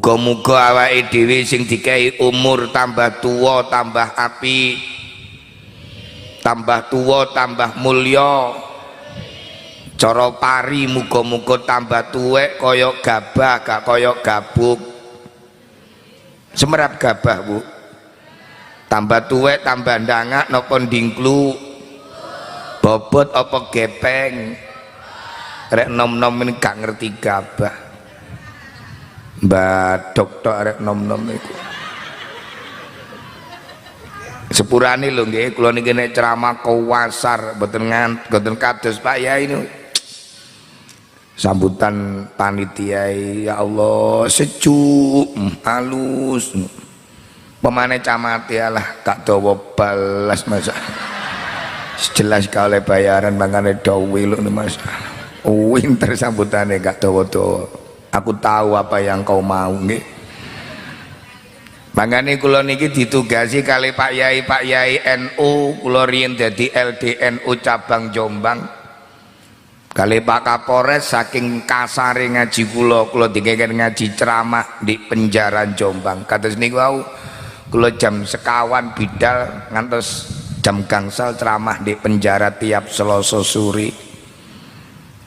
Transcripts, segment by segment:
Muga-muga awake dhewe sing dikai umur tambah tuwa tambah api, tambah tuwa tambah mulya. Cara pari muga-muga tambah tuwek kaya gabah gak kaya gabuk. Semerap gabah Bu. Tambah tuwek tambah ndangak napa ndingklu. Bobot apa gepeng. Rek nom-nom ini gak ngerti gabah. Mbak dokter arek nom-nom iku. Sepurane lho nggih kula niki nek ceramah kewasar mboten kados Pak Yai niku. Sambutan panitia ya Allah sejuk, halus. Pemane camate alah gak dawa balas Mas. Jelas kale bayaran mangane dawe lho Mas. Winter sambutane gak dawa-dawa. Aku tahu apa yang kau mau nggih. Mangane kula niki ditugasi kali Pak Yai NU, kula riyen dadi LDNU cabang Jombang. Kali Pak Kapolres saking kasare ngaji kula dikeken ngaji ceramah di penjara Jombang. Kados niku wau kula jam sekawan bidal ngantos jam gangsal ceramah di penjara tiap Selasa sore.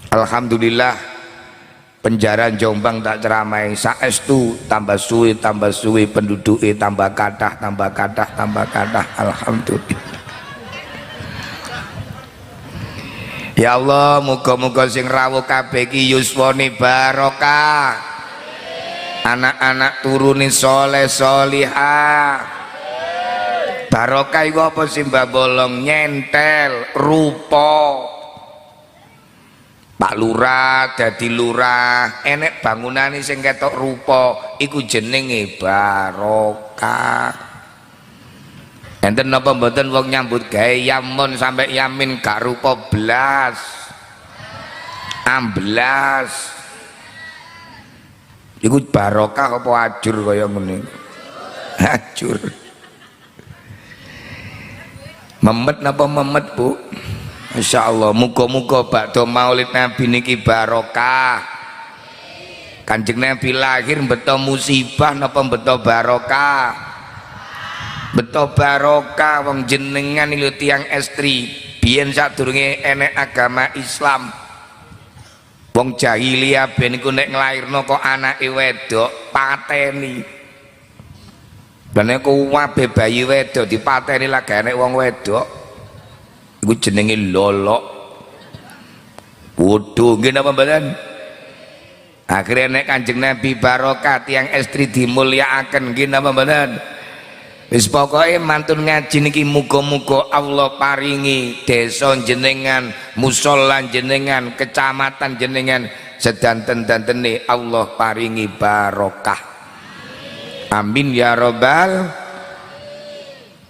Alhamdulillah penjara Jombang tak ceramai saestu tambah suwi penduduke tambah kathah alhamdulillah. Ya Allah muga-muga sing rawuh kabeh iki yuswane barokah, anak-anak turune soleh solihah. Barokah iku apa sih Mbah Bolong? Nyentel rupa. Pak Lurah dadi lurah, enek bangunane sing ketok rupa, iku jenenge barokah. Enten napa mboten wong nyambut gawe yamun sampai yamin gak rupa blas. Amblas. Iku barokah apa ajur kaya ngene? Ajur. Memet napa memet, Bu? Masya Allah, muga-muga bakdo maulid Nabi niki barokah. Kanjeng Nabi lahir beto musibah napa beto barokah? Beto barokah. Wong jenengan lho tiang estri biyen sadurunge enek agama Islam. Wong jahiliyah ben iku nek nglairno kok anake wedok pateni. Lah nek kuwabe bayi wedok dipateni lagi enek wong wedok. Iku jenenge lolok. Wuduh nggih napa mboten? Akhirnya nek Kanjeng Nabi barokah tiang estri dimulyakaken nggih napa mboten? Wis pokoke mantun ngaji niki muga-muga Allah paringi desa jenengan, musala jenengan, kecamatan jenengan sedanten-dantene Allah paringi barokah. Amin ya robbal.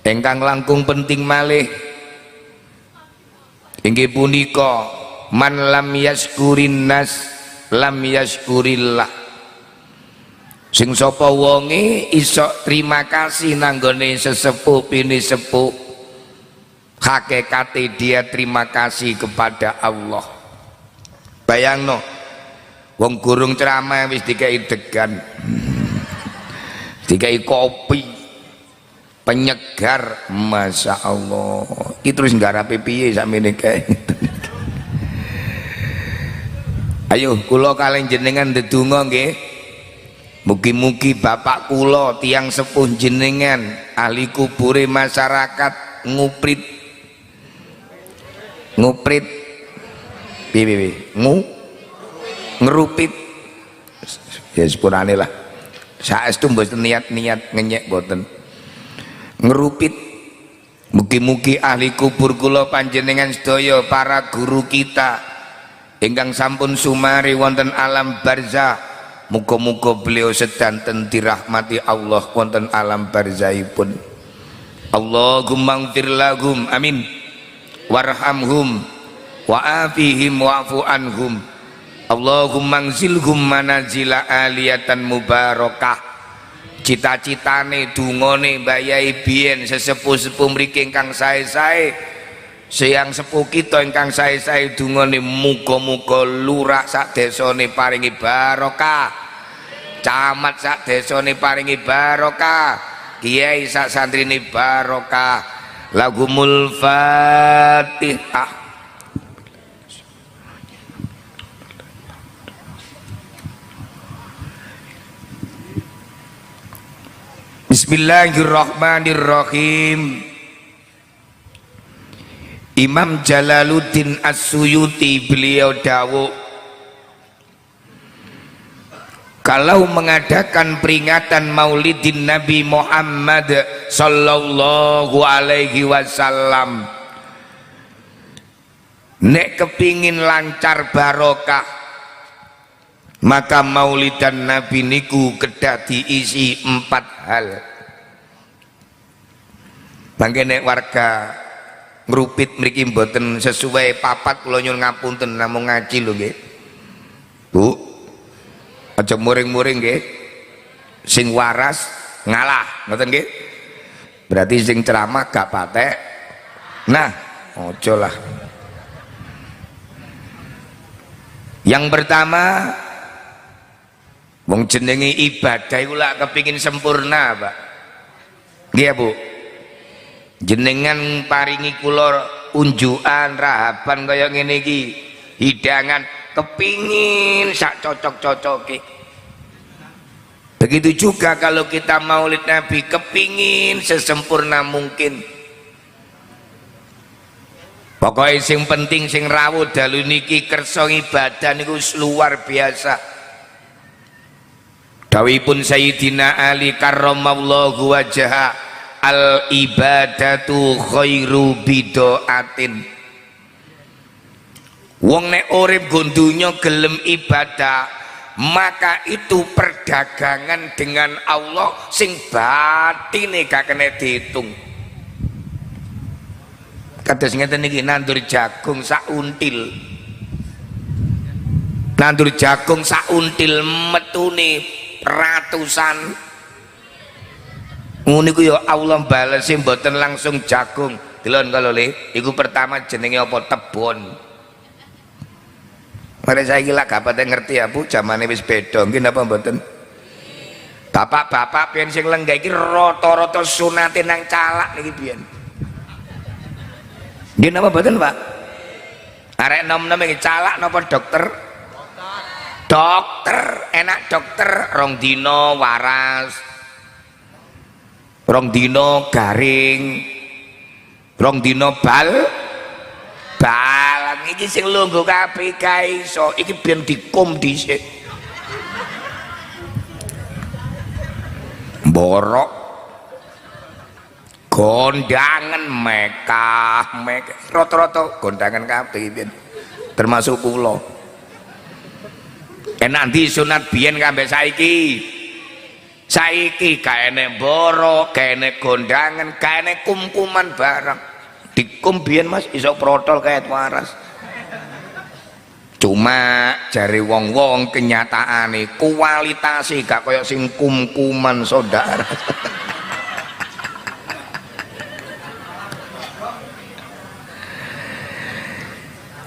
Ingkang langkung penting malih inggih punika man lam yaskurin nas lam yaskurillah. Sing sapa wonge iso terima kasih nanggone sesepuh bini sepuh, hakikate dia terima kasih kepada Allah. Bayangno wong gurung ceramah wis dikai degan, dikai kopi penyegar, masya Allah. Itu terus ngarape piye sakmene kae. Ayo kula kalih jenengan ndedonga nggih. Mugi-mugi bapak kula tiang sepuh jenengan ahli kubure masyarakat nguprit piye ngerupit ya sepurane lah. Saestu mboten niat-niat ngenyek mboten. Ngerupit. Mugi-mugi ahli kubur kula panjenengan sedaya para guru kita ingkang sampun sumari wonten alam barzah, muga-muga beliau sedanten dirahmati Allah wonten alam barzahipun. Allahumma ighfir lahum amin warhamhum wa'afihim wa'fu anhum. Allahumma anzilhum manazila aliyatan mubarakah. Cita-citane dungane Mbak Yai biyen sesepuh-sepuh mriki ingkang sae-sae, siang sepuh kita ingkang sae-sae dungane muga-muga lurah sak desane paringi barokah, camat sak desane paringi barokah, kiai sak santrine barokah. Lahumul Fatihah. Bismillahirrahmanirrahim. Imam Jalaluddin As-Suyuti beliau dawuh, kalau mengadakan peringatan Maulidin Nabi Muhammad sallallahu alaihi wasallam, nek kepingin lancar barokah, maka Maulidan Nabi niku kedah diisi 4 hal. Mangke nek warga ngrupit mriki mboten sesuai papat, kula nyuwun ngapunten namung ngaji lho nggih. Bu, aja muring-muring nggih. Sing waras ngalah, ngoten nggih. Berarti sing ceramah gak patek. Nah, ojo lah. Yang pertama, wong jenenge ibadah iku lak kepingin sempurna, Pak. Nggih, Bu. Jenengan paringi kula unjukan rahaban kaya ngene iki, hidangan kepingin sak cocok-cocoke. Begitu juga kalau kita Maulid Nabi kepingin sesempurna mungkin. Pokoknya sing penting sing rawuh dalu niki kersa ibadah niku luar biasa. Dawuhipun Sayyidina Ali karramallahu wajhahu, al ibadatu khairu bidaatin. Wong nek urip gondunya gelem ibadah, maka itu perdagangan dengan Allah sing batine gak kena dihitung. Kados ngeten niki, nandur jagung sak until, nandur jagung sak until metune ratusan. Ngono iku ya Allah balesi mboten langsung jagung. Delon kalau le, iku pertama jenenge apa? Tebon. Mare saiki lak gak pate ngerti ya Bu, zamane wis beda. Nggih napa mboten? Bapak-bapak piyen sing lenggah iki rata-rata sunate nang calak niki piyen. Nggih napa mboten, Pak? Arek nom-nom iki calak napa dokter? Dokter, enak dokter, rong dino waras. Rong dino garing, rong dino balang. Iki sing lungguh kabeh kae iso. Iki ben dikum dhisik. Borok kondangan mekah rata-rata kondangan kabeh iki, termasuk kula. Nanti sunat biyen kabeh saiki. Saiki kaene borok, kaene kondangan, kaene kum-kuman barang. Dikum biyen Mas iso protol kayak waras. Cuma jari wong-wong kenyataane kualitasé gak kaya sing kum-kuman saudara.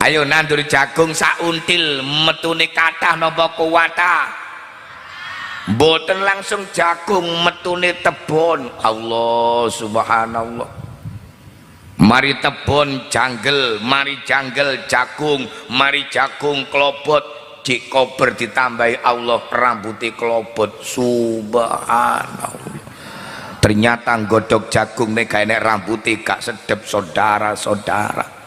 Ayo nandur jagung sak until metune kathah napa kuwata. Mboten langsung jagung metune tebon. Allah subhanallah. Mari tebon janggel, mari janggel jagung, mari jagung klobot, jik kober ditambahi Allah rambuti klobot. Subhanallah. Ternyata nggodhog jagung nek gak enek rambuti gak sedep saudara-saudara.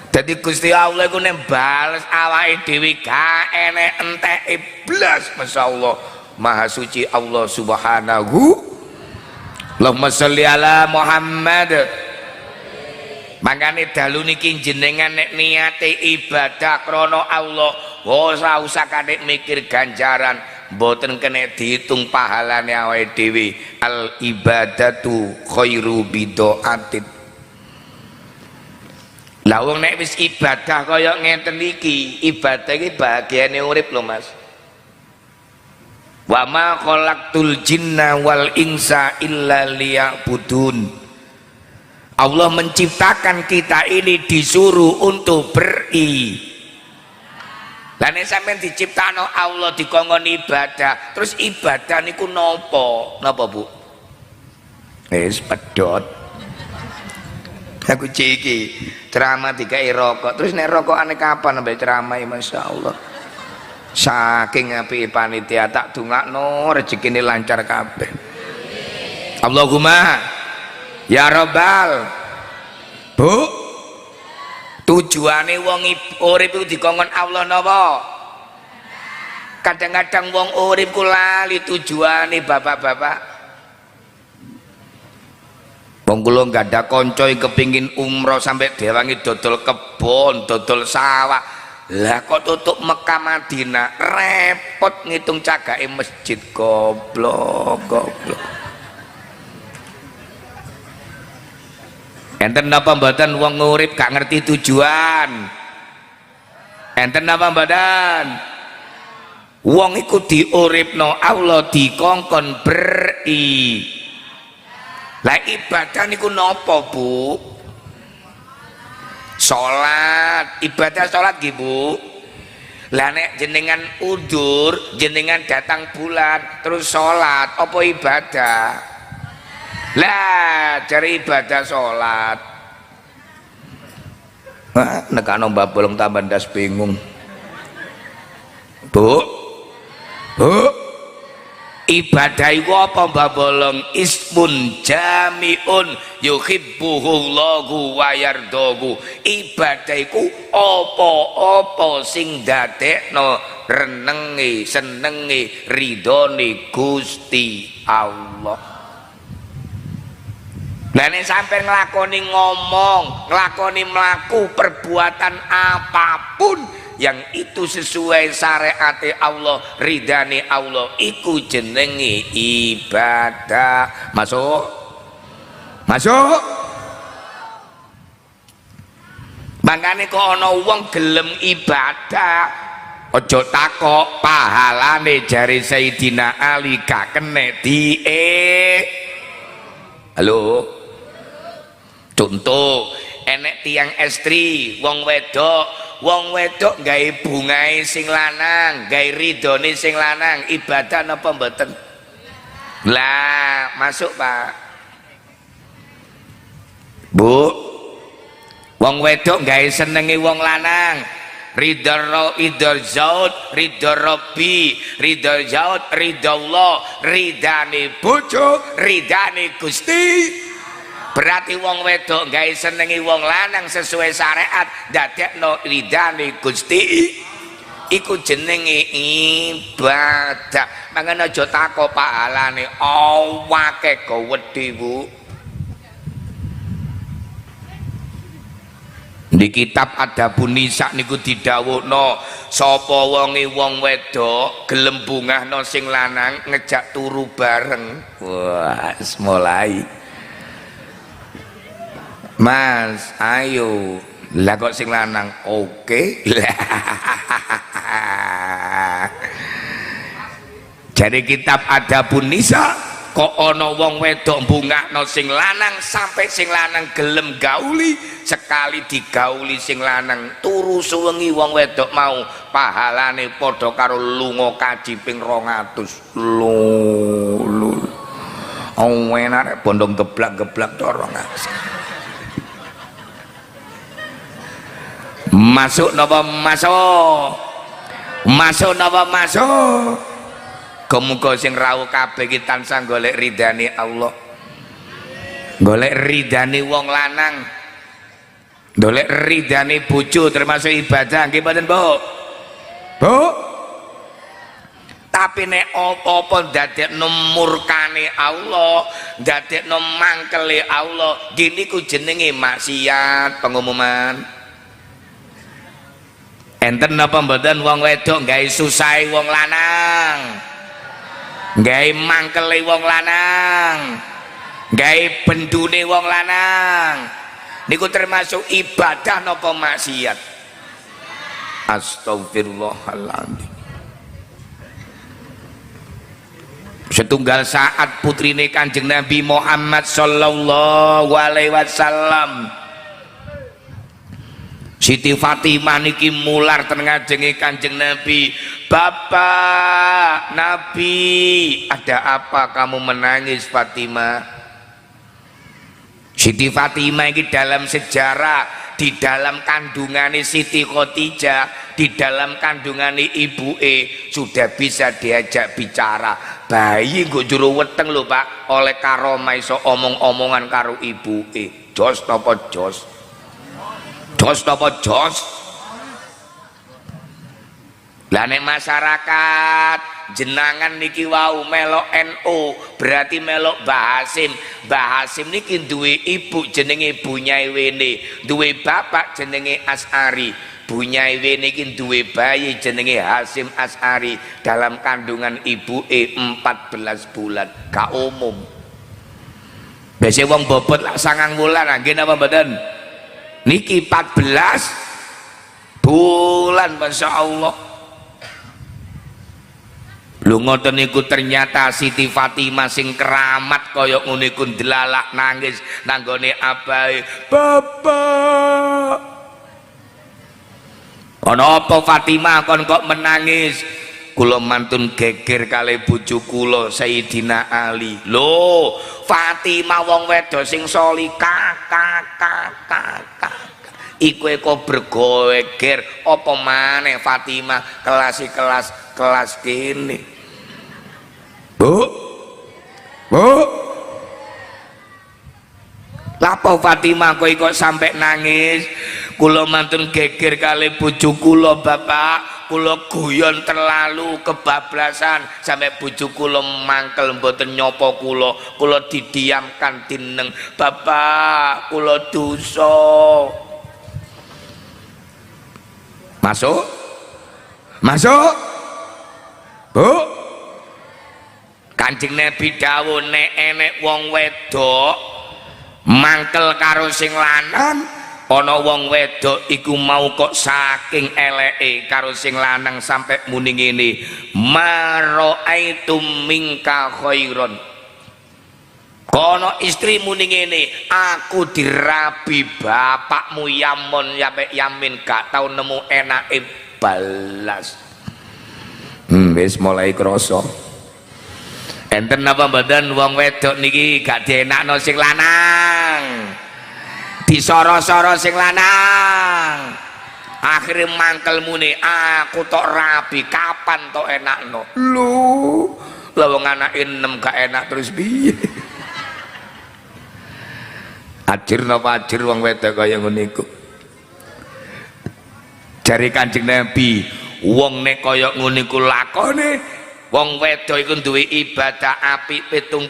Jadi Gusti Allah iku nek bales awake dhewe gak enek enteke blas. Masyaallah, Maha Suci Allah Subhanahu. Allahumma sholli ala Muhammad. Mangkane dalu niki jenengan nek niate ibadah krana Allah, ora usah kadek mikir ganjaran, mboten kena dihitung pahalane awake dhewe. Al ibadatu khairu bidaatin. Lah wong nek wis ibadah kaya ngeten iki, ibadah iki bahagiane urip lho Mas. Wa ma khalaqtul jinna wal insa illa liya'budun. Allah menciptakan kita ini disuruh untuk Lah nek sampean diciptakno Allah dikongkon ibadah, terus ibadah niku napa? Napa, Bu? Wis pedhot. Aku ciki ceramah dikai rokok, terus nek rokokane kapan sampai ceramah? Masyaallah. Saking apike panitia tak dongakno rezekine lancar kabeh. Allahumma ya Rabbal. Bu, tujuane wong urip iku dikongkon Allah napa? Kadang-kadang wong urip ku lali tujuane bapak-bapak. Wong kula gadah kanca kepingin umroh sampai dewangi dodol kebon, dodol sawah. Lah kok tutup Mekah Madinah, repot ngitung cagake masjid, goblok. Enten napa mboten wong ngurip gak ngerti tujuan? Enten napa mboten? Wong iku diuripno Allah dikongkon lah ibadah niku napa, Bu? Salat, ibadah salat nggih, Bu. Lah nek jenengan udur, jenengan datang bulan terus salat, apa ibadah? Lah cari ibadah salat. Wah, nekano Mbak Bolong tambah ndas bingung. Bu. Ibadah iku apa Mbak Bolong? Ismun jamiun yuhibbuhullahu wa yardahu. Ibadah iku apa-apa sing dadekno renenge senenge ridhone Gusti Allah. Lah nek sampeyan nglakoni ngomong, nglakoni mlaku perbuatan apapun yang itu sesuai syariat Allah, ridhani Allah, iku jenenge ibadah. Masuk makanya kok ana wong gelem ibadah aja takok pahalane, jari Sayyidina Ali gak kenek halo. Contoh enek tiang estri wong wedok gawe bungae sing lanang, gawe ridhone sing lanang, ibadah napa mboten? Lah, masuk Pak. Bu, wong wedok gawe senenge wong lanang, ridho zaud, ridho Rabbi, ridho zaud, ridho Allah, ridane bojo, ridane Gusti. Berarti wong wedok gawe senengi wong lanang sesuai syariat, dadekno ridane Gusti, iku jenenge ibadah. Mangane aja takok pahalane, awake go wedi, Bu. Di kitab Adabun Nisa niku didhawuhna sapa wonge wong wedok gelem bungahno sing lanang ngejak turu bareng. Wah, mulai. Mas, ayo. Lah kok sing lanang oke. Jadi kitab Adabun Nisa kok ana wong wedok bungakno sing lanang sampai sing lanang gelem gauli, sekali digauli sing lanang turu suwengi wong wedok mau pahalane padha karo lunga kaji ping 200. Lho. Enak bondong geblak-geblak dorong. Masuk napa masuk? Masuk napa masuk? Muga sing rawuh kabeh iki tansah golek ridane Allah. Golek ridane wong lanang. Golek ridane bojo termasuk ibadah nggih mboten, Bu? Bu? Tapi nek apa-apa dadekno murkane Allah, dadekno mangkele Allah, gini ku jenenge maksiat. Pengumuman. Enten napa mboten wong wedok gawe susahe wong lanang, gawe mangkele wong lanang, gawe bendune wong lanang, niku termasuk ibadah napa maksiat? Astagfirullahaladzim. Setunggal saat putrine Kanjeng Nabi Muhammad sallallahu alaihi wasallam Siti Fatimah niki mular ten ngajenge Kanjeng Nabi. Bapak Nabi, ada apa kamu menangis Fatimah? Siti Fatimah ini dalam sejarah, di dalam kandungan Siti Khadijah, di dalam kandungan ibu sudah bisa diajak bicara. Bayi nggo jero weteng lho Pak, oleh karomah iso omong-omongan karo ibu jos napa jos? Jos napa jos? Lah nek masyarakat jenangan niki wau melok NU berarti melok Mbah Hasim. Mbah Hasim niki duwe ibu jenenge Bunyai Wene, duwe bapak jenenge As'ari. Bunyai Wene niki duwe bayi jenenge Hasim As'ari, dalam kandungan ibu 14 bulan. Gak umum. Biasa wong bobot lak 9 wulan nggih napa mboten? Niki 14 bulan masyaallah. Lu ngoten niku ternyata Siti Fatimah sing keramat kaya ngene iku delalak nangis nanggone abahe. Bapak. Ana apa Fatimah kon kok menangis? Kula mantun geger kalih bojo kula Sayyidina Ali. Lho, Fatimah wong wedo sing solika iku kok bergoger apa maneh Fatimah kelas kene. Bu, lapo Fatimah kok sampai nangis? Kula mantun geger kali bojo kula Bapak, kula guyon terlalu kebablasan sampai bojo kula mangkel mboten nyopo kula didiamkan dineng. Bapak, kula dosa. Masuk? Bu? Kanjeng Nabi dawuh nek enek wong wedok mangkel karo sing lanang, ana wong wedok iku mau kok saking eleke karo sing lanang sampai muni ngene, maraitum minka khairon. Kono istri muni ngene, aku dirabi bapakmu Yamun Yamin gak tau nemu enake balas. Wis mulai krasa. Enten apa mboten wong wedok niki gak dienakno sing lanang, disoro-soro sing lanang, akhirnya mangkel muni aku tok rabi kapan tok enakno. Lho lah wong anake 6 gak enak terus piye? Ajir napa ajir wong wedok kaya ngene iku. Jare Kanjeng Nabi, wong nek kaya ngene iku lakone wong wedok iku duwe ibadah apik 70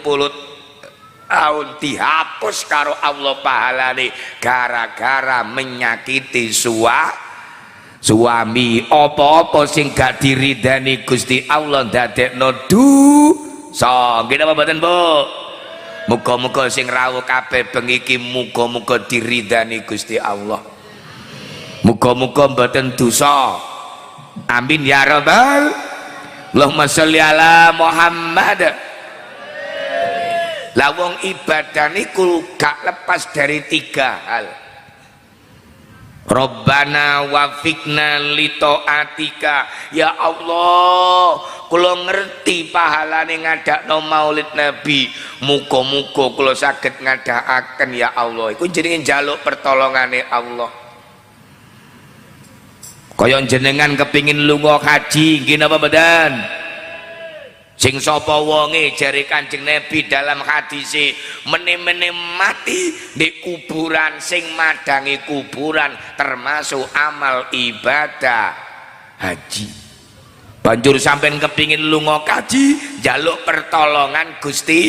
tahun dihapus karo Allah pahalane gara-gara menyakiti suami. Apa-apa sing gak diridani Gusti Allah ndadekno dosa. Nggih napa mboten, Bu? Muga-muga sing rawuh kabeh bengi iki muga-muga diridani Gusti Allah. Muga-muga mboten dosa. Amin ya rabbal. Allahumma sholli ala Muhammad. Lah wong ibadah niku gak lepas dari 3 hal. Rabbana wafiqna li taatika. Ya Allah, kula ngerti pahalane ngadakno Maulid Nabi. Muga-muga kula saged ngadakaken ya Allah. Iku jenenge njaluk pertolongane Allah. Kaya jenengan kepingin lunga haji, nggih napa mboten? Sing sapa wonge jare Kanjeng Nabi dalam hadise meneh-meneh mati di kuburan, sing madangi kuburan termasuk amal ibadah haji. Banjur sampean kepingin lunga haji, njaluk pertolongan Gusti.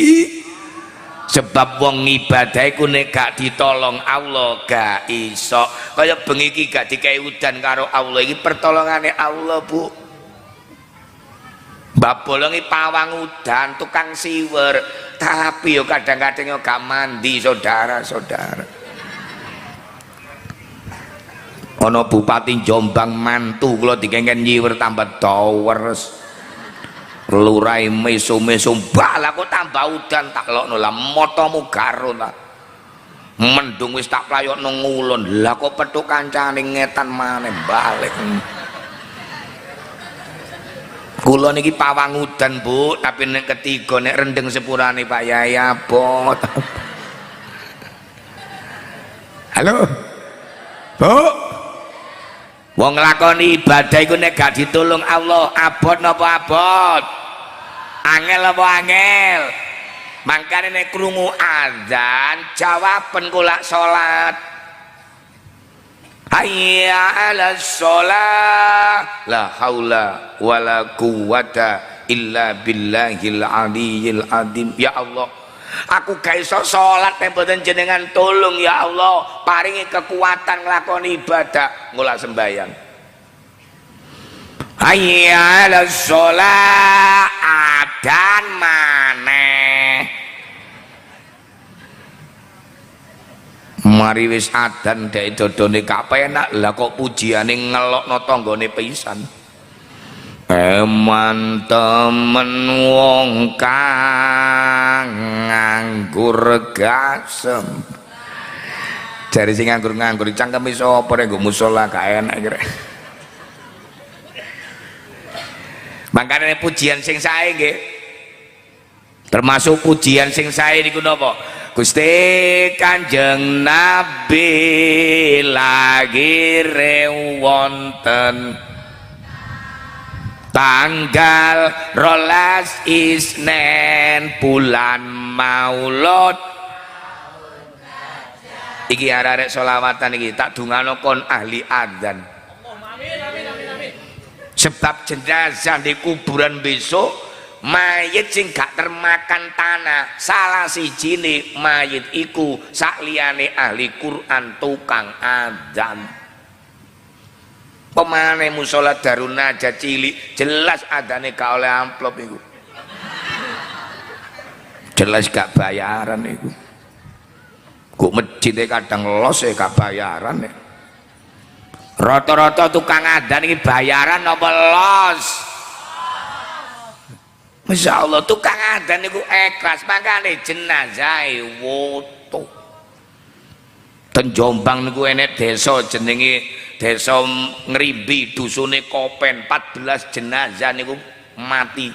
Sebab wong ibadah iku nek gak ditolong Allah gak iso. Kaya bengi iki gak dikai udan karo Allah, iki pertolongane Allah, Bu. Mbak bolongi pawang udan, tukang siwer, tapi yo kadang-kadang yo gak mandi, saudara-saudara. Ana Bupati Jombang mantu kula dikengken nyiwer tambah dawers. Lurai meso-meso bala kok tambah udan tak lokno lah motomu garo lah. mendung wis tak playokno ngulon lah kok petuk kancane ngetan maneh balik. Kula niki pawang udan Bu, tapi nek ketiga nek rendeng sepurane Pak Yai abot. Halo Bu, wong nglakoni ibadah iku nek gak ditulung Allah abot napa abot, angel apa angel. Mangkane nek krungu azan jawaben kula salat. Hayya 'alas shalah, la haula wala quwata illa billahil aliyyil azim. Ya Allah, aku gak iso salat nek mboten jenengan tolong ya Allah, paringi kekuatan nglakoni ibadah ngulak sembayang. Hayya 'alas shalah, adzan maneh. Mari wis adzan dek dodone gak penak lah kok pujiane ngelokno tanggane pisan. Eman temen wong kang nganggur gasem. Jare sing nganggur-nganggur cangkeme sapa rek nggo musala gak enak kira. Mangkane pujian sing sae nggih. Termasuk pujian sing sae niku napa? Gusti Kanjeng Nabi lagi wonten tanggal 12 Isnen bulan Maulud. Iki arek-arek selawatan iki tak dungano kon ahli adzan. Sebab jenazah di kuburan besok mayit sing gak termakan tanah salah sijine mayit iku sakliyane ahli Quran tukang adzan. Pemane musala Darun Najat cilik jelas adane gak oleh amplop iku. Jelas gak bayaran iku. Kok masjide kadang los gak bayaran ya. Rata-rata tukang adzan iki bayaran apa los? Masya Allah tukang adzan niku ikhlas makane jenazahe woto. Ten Jombang niku enek desa jenenge desa Ngrimbi dusune Kopen 14 jenazah niku mati.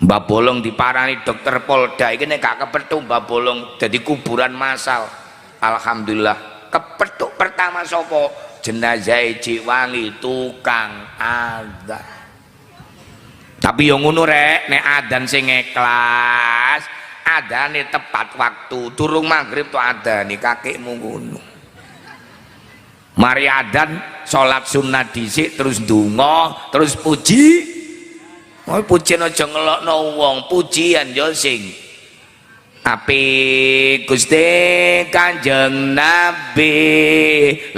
Mbah Bolong diparani dokter Polda iki nek gak kepethuk Mbah Bolong dadi kuburan massal. Alhamdulillah kepethuk pertama sapa? Jenazahe Ciwangi tukang adzan. Tapi yang ngono rek, nek adzan sing ikhlas, adzane tepat waktu, durung maghrib tuh adzane kakekmu ngono. Mari adzan, salat sunat dhisik terus ndonga, terus puji. Oh pujian aja ngelokno wong, pujian yo sing apik. Gusti Kanjeng Nabi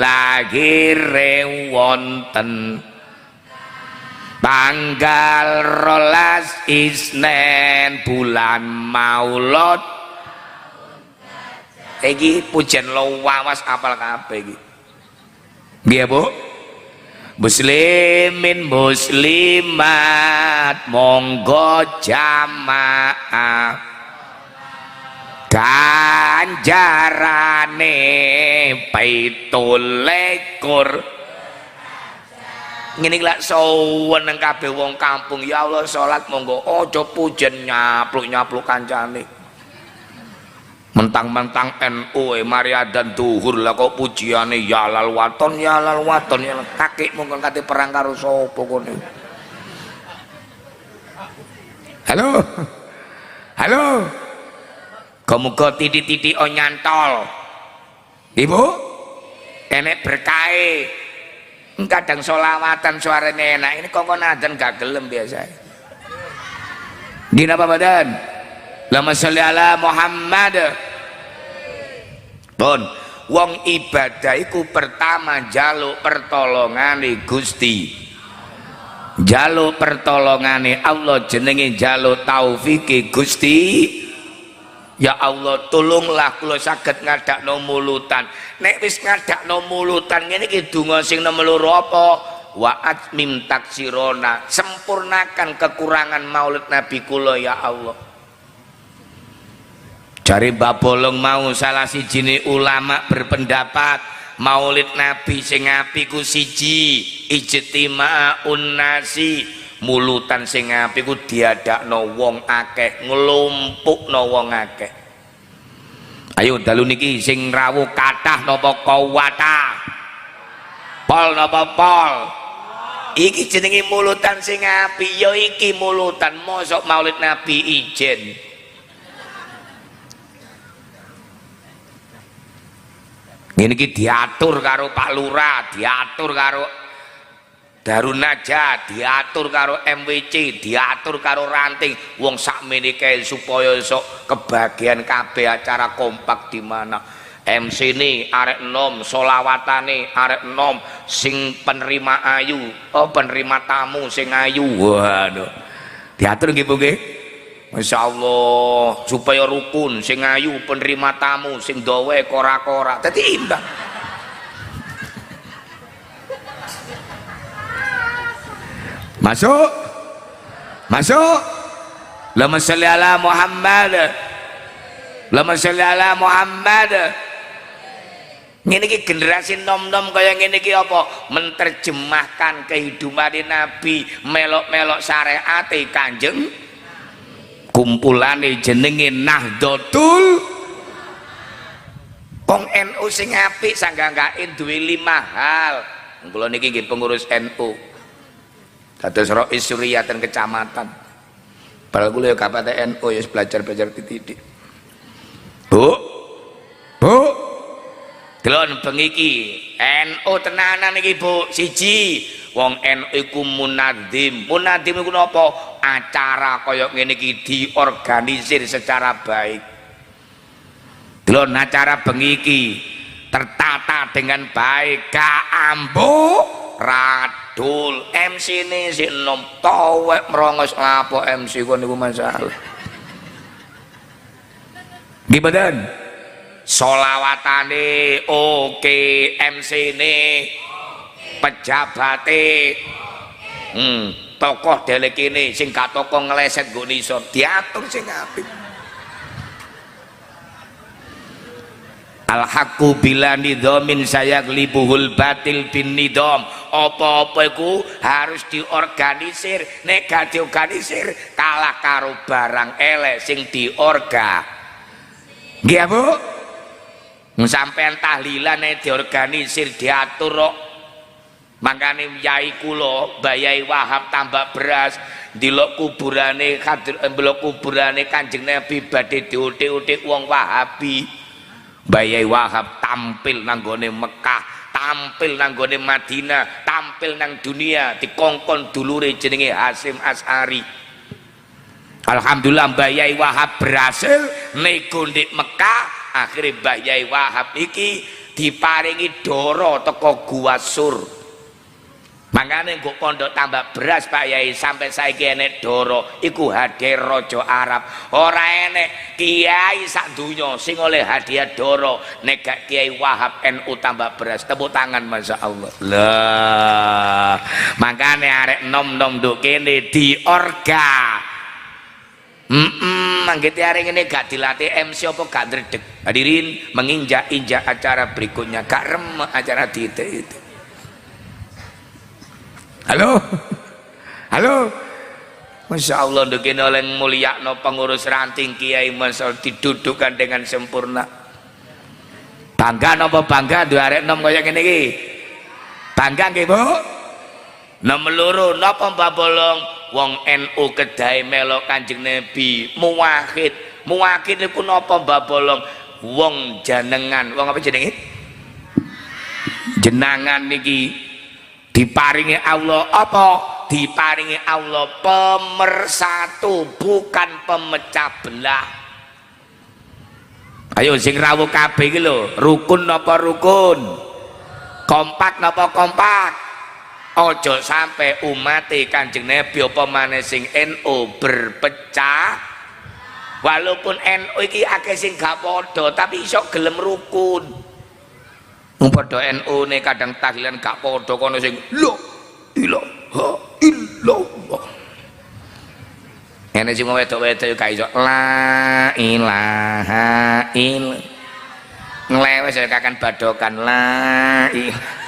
lahir wonten tanggal 12 Isnen bulan Maulud. Iki pujian lawas apal kabeh iki. Nggih Bu. Muslimin muslimat monggo jamaah ganjarane 17 ngene lak sowan nang kabeh wong kampung ya Allah salat monggo aja pujen nyapluk-nyapluk kancane. Mentang-mentang NU mari adzan duhur lah kok pujiane ya lal waton ya lal waton ya kakek monggo kate perang karo sapa kene. Halo. Halo. Muga titik-titik o nyantol. Ibu enek berkahe. Kadang solawatan suaranya enak ini kok adzan gak gelem biasa. Gini apa badan? Lama sholli ala Muhammad. Pun wong ibadah iku pertama jaluk pertolongane Gusti. Jaluk pertolongane Allah jenenge jaluk taufike Gusti. Ya Allah tolonglah kula saged ngadakno mulutan. Nek wis ngadakno mulutan ngene iki donga sing nomor loro apa? Wa atmim taksirona, sempurnakan kekurangan maulid Nabi kula ya Allah. Jare Mbah Bolong mau salah sijine ulama berpendapat Maulid Nabi sing apik ku siji ijtima'un nasi, mulutan sing apik ku diadakno wong akeh, nglumpukno wong akeh. Ayo dalu niki sing rawuh kathah napa kawata? Pol napa pol? Iki jenenge mulutan sing apik, ya iki mulutan mosok Maulid Nabi ijen. Ngene iki diatur karo Pak Lurah, diatur karo Darun Najah, diatur karo MWC, diatur karo Ranting. Wong sakmene kae supaya sok kebagian kabeh acara kompak di mana. MC ini arek enom, solawatane arek enom, sing penerima ayu, oh penerima tamu sing ayu. Waduh. Diatur nggih Bu nggih. Masya Allah, supaya rukun, sing ayu, penerima tamu, sing dowe, kora-kora, tadi imbang. Masuk, masuk. Allahumma sholli ala Muhammad, Allahumma sholli ala Muhammad. Ngene iki generasi nom-nom kaya ngene iki apa? Menerjemahkan kehidupan Nabi, melok-melok syariate Kanjeng. Kumpulane jenenge Nahdlatul. Wong NU sing apik sangganggain duwe 5 hal. Kula niki nggih pengurus NU. Dados Rais Suriatan kecamatan. Padahal kula ya kapate NU ya belajar-belajar titik. Bu. Bu. Delon bengi iki NU tenanan iki Bu. Siji, wong NU iku munadzim. Munadzim iku napa? Acara kaya ngene iki diorganisir secara baik. Delon acara bengi iki tertata dengan baik, gak ambuh radul. MC ini si enom towek merongos lapo MC kon niku masalah. Gimana? Solawatane oke, MC ini pejabatnya tokoh delek ini sing gak tokoh ngeleset nggo nisor diatur sing apik. Al-haqqu bila nidhamin sayaglibuhul batil bin nidham. Apa-apa iku harus diorganisir, nek gak diorganisir kalah karo barang elek sing diorga. Nggih Bu? Sampean tahlilan nek diorganisir diatur kok. Makane yai kula Bayai Wahab tambah beras ndelok kuburane ndelok kuburane Kanjeng Nabi badhe diutik-utik wong Wahabi. Bayai Wahab tampil nang gone Mekah, tampil nang gone Madinah, tampil nang dunia dikongkon dulure jenenge Hasyim Asy'ari. Alhamdulillah Bayai Wahab berhasil nego ndek Mekah, akhirnya Bayai Wahab iki diparingi doro teko Gua Sur. Makanya gue pondok tambah beras Pak Yai sampai saiki enek doro iku hadiah rojo Arab. Ora enek kiai sak dunya sing oleh hadiah doro nek gak Kiai Wahab NU tambah beras. Tepuk tangan Masya Allah. Lah makanya arek nom-nom nduk kene diorga. Manggete arek ngene gak dilatih MC apa gak ndredeg. Hadirin menginjak-injak acara berikutnya gak remek acara itu. Halo, halo, Masya Allah, begini oleh mulyakno pengurus Ranting Kiai Masal didudukkan dengan sempurna. Bangga nopo bangga dua arek nom kaya ngene iki. Bangga nggih Bu? Nomor loro napa Mbah Bolong? Wong NU kedahe melok Kanjeng Nabi, muwahhid. Muwahhid niku napa Mbah Bolong? Wong jenengan, wong apa jenenge? Jenangan niki diparingi Allah apa? Diparingi Allah pemersatu bukan pemecah belah. Ayo sing rawuh kabeh iki lho, rukun napa rukun? Kompak napa kompak? Ojo sampai umate Kanjeng Nabi apa maneh sing NU berpecah. Walaupun NU iki akeh sing gak padha tapi iso gelem rukun. Padha NU ne kadang tahlilan gak padha kono sing la ilaha illallah. Ene sing wedok-wedok yo gak iso la ilaha illallah. Nglewes ya kakan badokan la ilaha.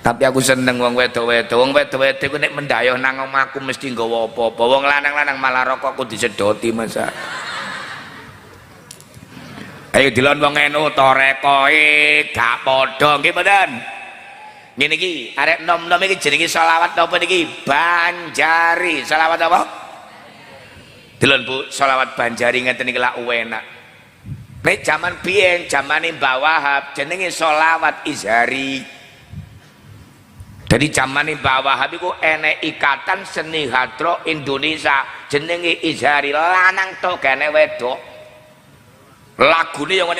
Tapi aku seneng wong wedok-wedok. Wong wedok-wedok ku nek mendayoh nang omahku mesti nggawa apa-apa. Wong lanang-lanang malah rokokku disedoti masa. Ayo dilon wong enu torekoe gak padha nggih mboten. Ngene iki arek nom-nom iki jenenge selawat napa niki? Banjari. Selawat apa? Dilon Bu, selawat Banjari ngeten iki lak enak. Nek jaman biyen, jamane Mbah Wahab jenenge selawat Izhari. Jadi zamane Mbah Wahab iku enek ikatan seni hadroh Indonesia jenenge Izhari, lanang tok gene wedok. Lagune yang ngene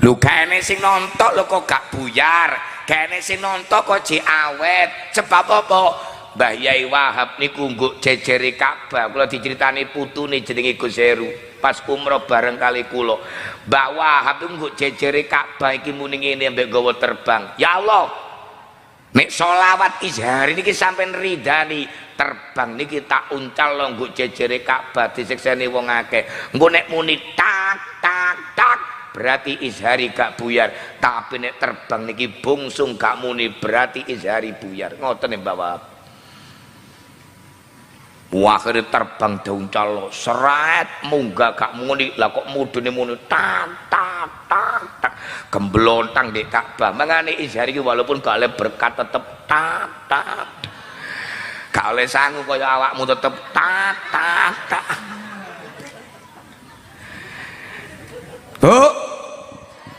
lho kene sing nonton lho kok gak buyar, kene sing nonton kok jek awet. Sebab apa? Mbah Yai Wahab niku nggo jejere Ka'bah. Kula diceritani putune jenenge Gus Heru pas umroh bareng kali kula. Mbah Wahab nggo jejere Ka'bah iki muni ngene mbek gawa terbang. Ya Allah, nek selawat Izhari niki sampean ridani terbang niki tak uncal lo nggo jejere Ka'bah disekseni wong akeh. Engko nek muni tak tak tak berarti Izhari gak buyar, tapi nek terbang niki bungsung gak muni berarti Izhari buyar. Ngoten nek Mbah Wahab. Akhirnya terbang daun calo seret munggah gak muni lah kok mudune muni tak tak tak tak gemblontang di Ka'bah. Mangane Izhari walaupun gak oleh berkat tetep tak tak gak oleh sangu kaya awakmu tetep tak tak tak.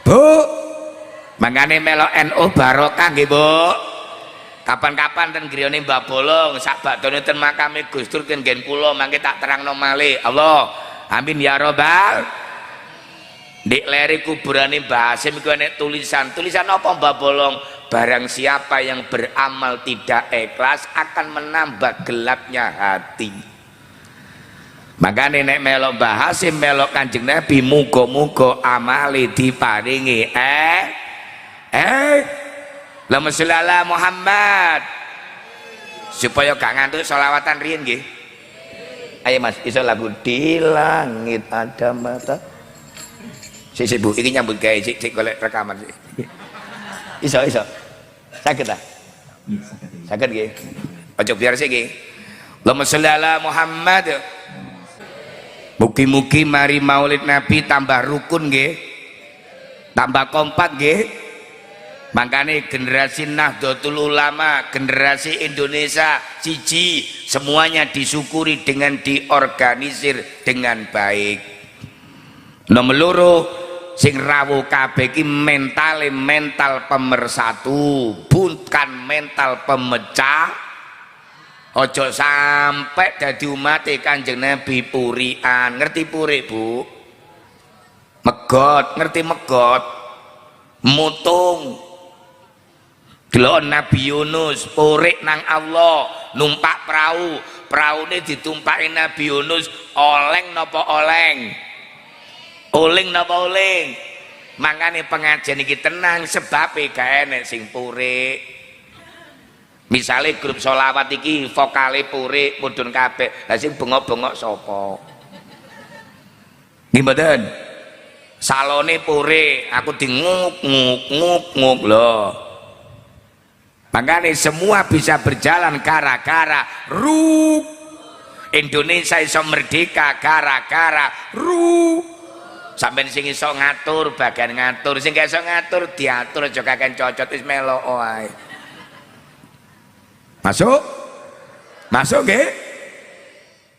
Bu mangane melok NU barokah nggih Bu. Kapan-kapan ten griyane Mbah Bolong sak bakdone ten makame Gus Dur ten nggen kula mangke tak terangno malih. Allah amin ya robbal. Dik leri kuburane Mbah Hasim iku enek tulisan apa Mbah Bolong? Barang siapa yang beramal tidak ikhlas akan menambah gelapnya hati. Makane nek melok Mbah Hasim melok Kanjeng Nabi muga-muga amale diparingi Allahumma sholli ala Muhammad. Supaya gak ngantuk sholawatan riyen nggih. Ayo Mas, iso lagu di langit ada mata. Sik Bu, iki nyambut gawe sik golek rekaman sik. Iso. Saged ta? Saged nggih. Aja biar sik nggih. Allahumma sholli ala Muhammad. Mugi-mugi mari Maulid Nabi tambah rukun nggih. Tambah kompak nggih. Makanya generasi Nahdlatul Ulama, generasi Indonesia siji, semuanya disyukuri dengan diorganisir dengan baik. Nomor loro sing rawuh kabeh iki mental pemersatu, bukan mental pemecah. Ojo sampai dadi umat Kanjeng Nabi purian. Ngerti puri Bu? Megot, ngerti megot? Mutung. Delok Nabi Yunus purik nang Allah numpak perahu ini ditumpaki Nabi Yunus oleng napa oleng napa oleng. Makanya pengajian iki tenang sebab gak enek sing purik. Misalnya grup sholawat iki vokale purik mudhun kabeh, lah sing bengok-bengok sapa? Nggih mboten? Salone purik, aku di nguk lho. Makanya semua bisa berjalan gara-gara Indonesia iso merdeka gara-gara sampeyan sing iso ngatur bagian ngatur, sing gak iso ngatur diatur aja kakek cocot wis melok wae. Masuk nggih.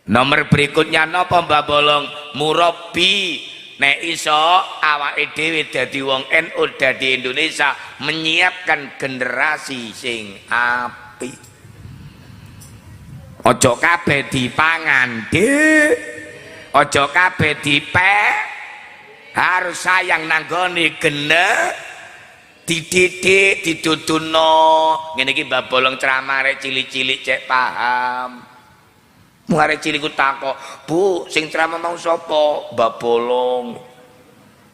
Nomor berikutnya napa Mbah Bolong? Murabi. Nek iso awake dhewe dadi wong NU dadi Indonesia menyiapkan generasi sing apik. Ojo kabeh dipangan, ojo kabeh dipek. Harus sayang nanggone dididik, diduduno. Ngene iki Mbah Bolong ceramah rek cilik-cilik cek paham. Mungare cilik ku takok, "Bu, sing ceramah mau sapa?" Mbah Bolong.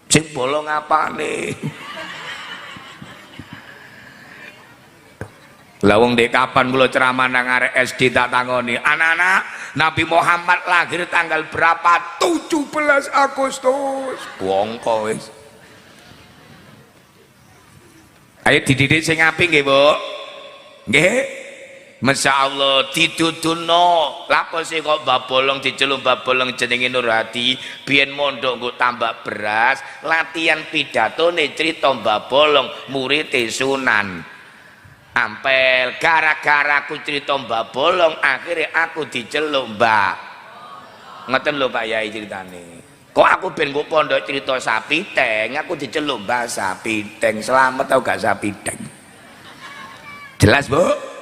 Sing bolong apane? Lah wong dek kapan kula ceramah nang arek SD tak tangoni, anak-anak, Nabi Muhammad lahir tanggal berapa? 17 Agustus. Wongko wis. Ayo dididik sing apik nggih, Bu. Nggih. Masya Allah diduduno lapo sih kok babolong diceluk babolong jenenge Nurhadi biyen mondok nggo tambak beras latihan pidato nih cerita babolong murid Sunan Ampel gara-gara aku cerita babolong akhirnya aku diceluk Mbak ngeten lho Pak Yai ceritane kok aku ben nggo pondok cerita sapi teng aku diceluk Mbak sapi teng selamat tau gak sapi teng jelas Bu?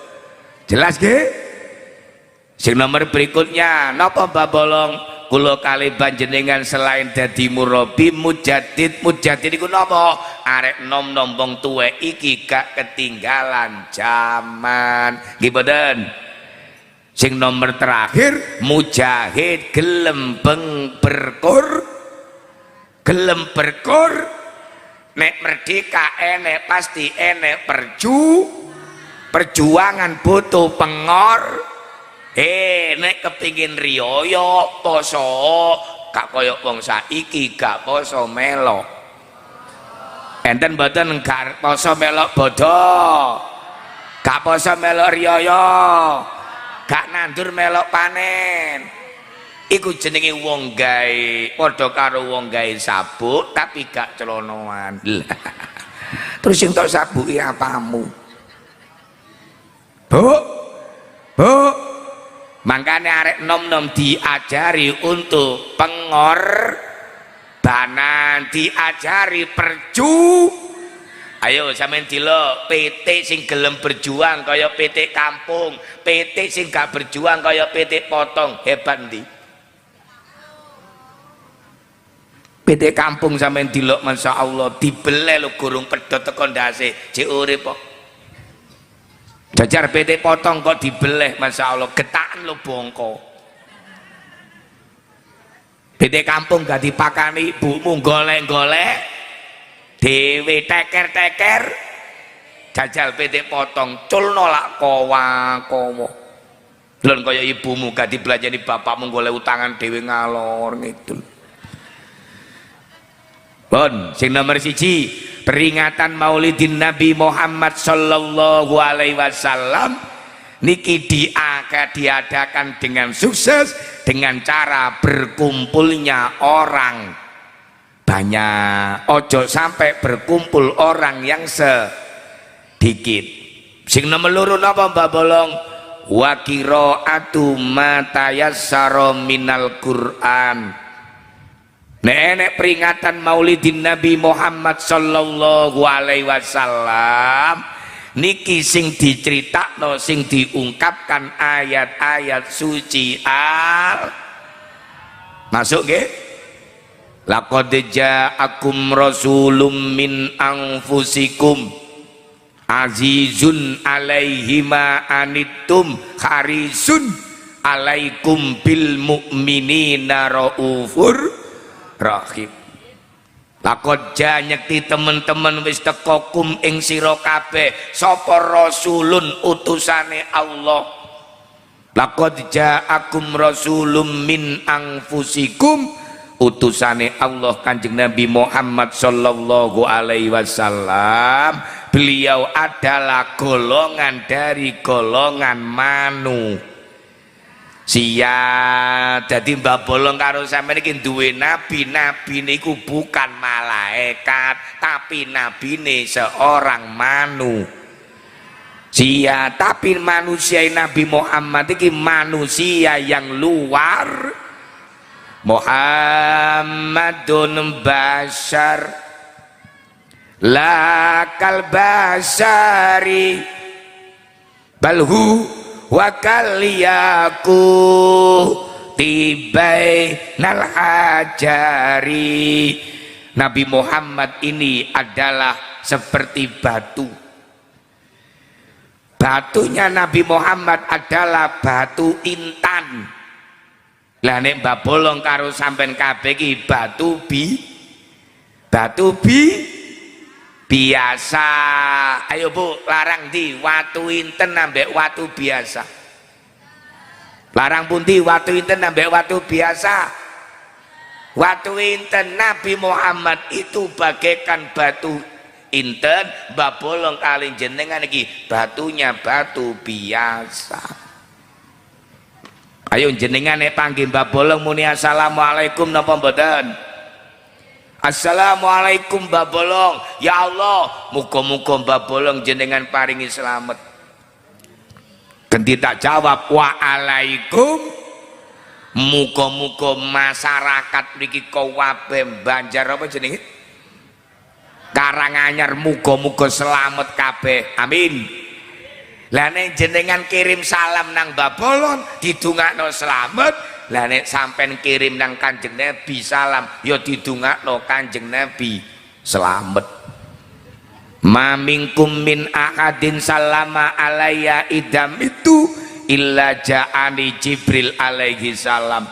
Jelas ke? Sing nomor berikutnya napa babolong kula kali panjenengan selain dadi murabi mujadid iku napa arek nom-nom wong tuwek iki gak ketinggalan zaman nggih mboten sing nomor terakhir mujahid gelem berkur nek merdeka enek pasti enek perjuangan butuh pengor nek kepingin riyoyo poso gak koyok wong saiki gak poso melok enten mboten gak poso melok bodoh gak poso melok riyoyo gak nandur melok panen iku jenenge wong gawe padha karo wong gawe sabuk tapi gak celonoan terus sing tok sabuki apamu Bu, makanya arek nom-nom diajari untuk pengorbanan, diajari ayo sampeyan delok PT sing gelem berjuang kaya PT Kampung, PT sing gak berjuang kaya PT Potong, hebat ndi? PT Kampung sampeyan delok Masya Allah dibeleh lho gurung pedhot teko ndase, jek urip kok. Jajar PT Potong kok dibeleh Masya Allah getakan lo bongko PT Kampung gak dipakani ibumu golek-golek dewe teker-teker jajal PT Potong cul nolak kowa-kowo lon kaya ibumu gak dibelajani bapakmu golek utangan dewe ngalor ngidul bon sing nomor 1 peringatan Maulidin Nabi Muhammad Sallallahu Alaihi Wasallam niki diadakan dengan sukses dengan cara berkumpulnya orang banyak ojo sampai berkumpul orang yang sedikit sing nomor loro napa Mbak Bolong wa qiraatu ma tayassara minal Qur'an. Nenek peringatan Maulidin Nabi Muhammad Sallallahu Alaihi Wasallam niki sing diceritakno sing diungkapkan ayat-ayat suci masuk nggih laqad ja'akum rasulun min anfusikum azizun alaihi ma anittum harisun alaikum bil mu'minina raufur rahim lakon nyekti temen-temen wis teko kum ing sira kabeh sapa rasulun utusane Allah laqad ja'akum rasulun min anfusikum utusane Allah Kanjeng Nabi Muhammad Sallallahu Alaihi Wasallam beliau adalah golongan dari golongan manusia jadi Mbak Bolong karo sampeyan iki duwe nabi niku bukan malaikat tapi nabine seorang manusia tapi manusia Nabi Muhammad iki manusia yang luar Muhammadun bashar la kal bashari balhu wa kaliyaku tibai nal hajari Nabi Muhammad ini adalah seperti batunya Nabi Muhammad adalah batu intan lah nek Mbak Bolong karo sampean kabeh iki batu biasa. Ayo Bu, larang di watu inten ambek watu biasa. Larang pundi watu inten ambek watu biasa. Watu inten Nabi Muhammad itu bagaikan batu inten, Mbah Bolong kali jenengan iki batunya batu biasa. Ayo jenengan panggil Mbah Bolong muni assalamualaikum napa mboten? Assalamualaikum Mbah Bolong. Ya Allah, muga-muga Mbah Bolong jenengan paringi selamat. Ganti tak jawab waalaikum, muga-muga masyarakat mriki kabeh Banjar apa jenenge? Karanganyar muga-muga selamat kabeh. Amin. Lah nek jenengan kirim salam nang Mbah Bolong didongakno selamat, lah nek sampean kirim nang Kanjeng Nabi salam ya didongakno Kanjeng Nabi selamat. Ma minkum min ahadin salama alayya idam itu illa ja'ani Jibril alaihi salam.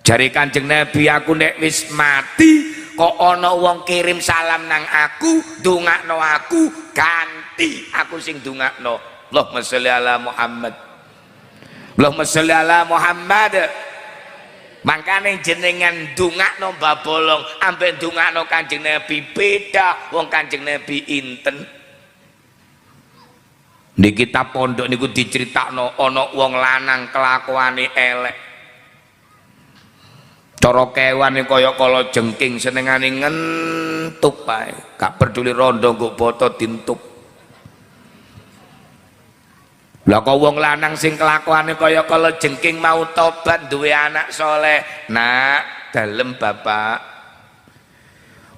Jari Kanjeng Nabi aku nek wis mati kok ana wong kirim salam nang aku ndongakno aku ganti aku sing ndongakno. Allahumma sholli ala Muhammad. Allahumma sholli ala Muhammad. Makane jenengan ndongakno Mbah Bolong ambek ndongakno Kanjeng Nabi beda. Wong Kanjeng Nabi inten. Di kitab pondok niku diceritakno ana wong lanang kelakuane elek. Cara kewane kaya kala jengking senengane ngentuk bae. Gak peduli rondo nggo boto dintuk. Lah kok wong lanang sing kelakuane kaya kala jengking mau tobat duwe anak soleh. Nak, dalem bapak.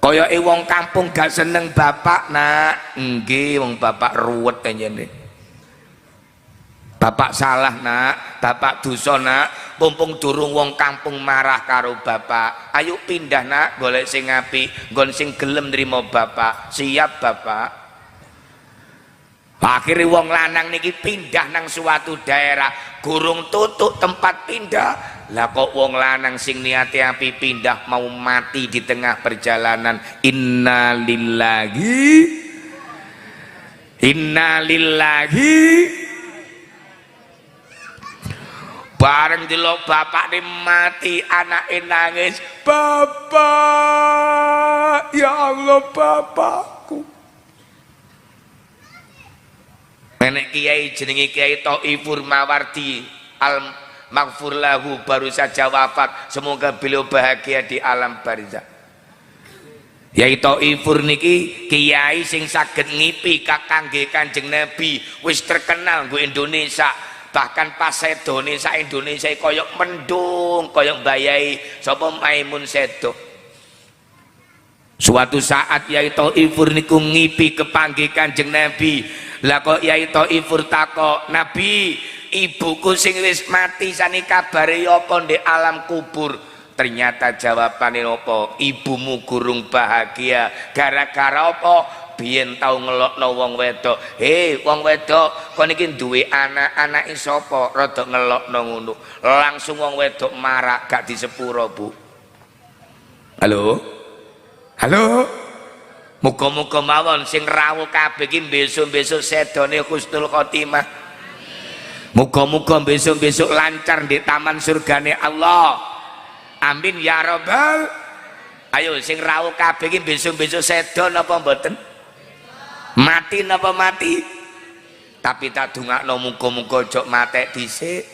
Kaya wong kampung gak seneng bapak, nak. Nggih, wong bapak ruwet anjene. Bapak salah, nak. Bapak dosa, nak. Mumpung durung wong kampung marah karo bapak. Ayo pindah, nak, golek sing apik, nggon sing gelem nrimo bapak. Siap, bapak. Akhirnya wong lanang niki pindah nang suatu daerah, gurung tutuk tempat pindah. Lah kok wong lanang sing niate api pindah mau mati di tengah perjalanan. Innalillahi innalillahi. Bareng delok bapakne mati, anake nangis, "Bapak, ya Allah, bapakku." Nenek kiai jenenge Kiai Thaifur Mawardi al maghfur lahu baru saja wafat, semoga beliau bahagia di alam barzakh. Kiai Thaifur niki kiai sing saged ngipi kangge Kanjeng Nabi, wis terkenal nggo Indonesia, bahkan pas sedone sak Indonesia koyok mendung koyok mbayai sapa Maimun Sedo. Suatu saat Kiai Thaifur niku ngipi kepanggih Kanjeng Nabi. Lah kok Yai Thaifur takok, "Nabi, ibuku sing wis mati sani kabare apa ndek alam kubur?" Ternyata jawabane apa? Ibumu gurung bahagia gara-gara apa? Biyen tau ngelokno wong wedok. "Hei, wong wedok, kon iki duwe anak sapa? Rada ngelokno ngono." Langsung wong wedok marah, gak disepuro, Bu. Halo? Halo? Muga-muga mawon sing rawuh kabeh iki besok-besok sedone husnul khotimah. Muga-muga besok-besok lancar di taman surgane Allah. Amin ya rabbal. Ayo sing rawuh kabeh iki besok-besok sedo napa mboten? Mati napa mati? Tapi tak dongakno muga-muga aja matek dhisik.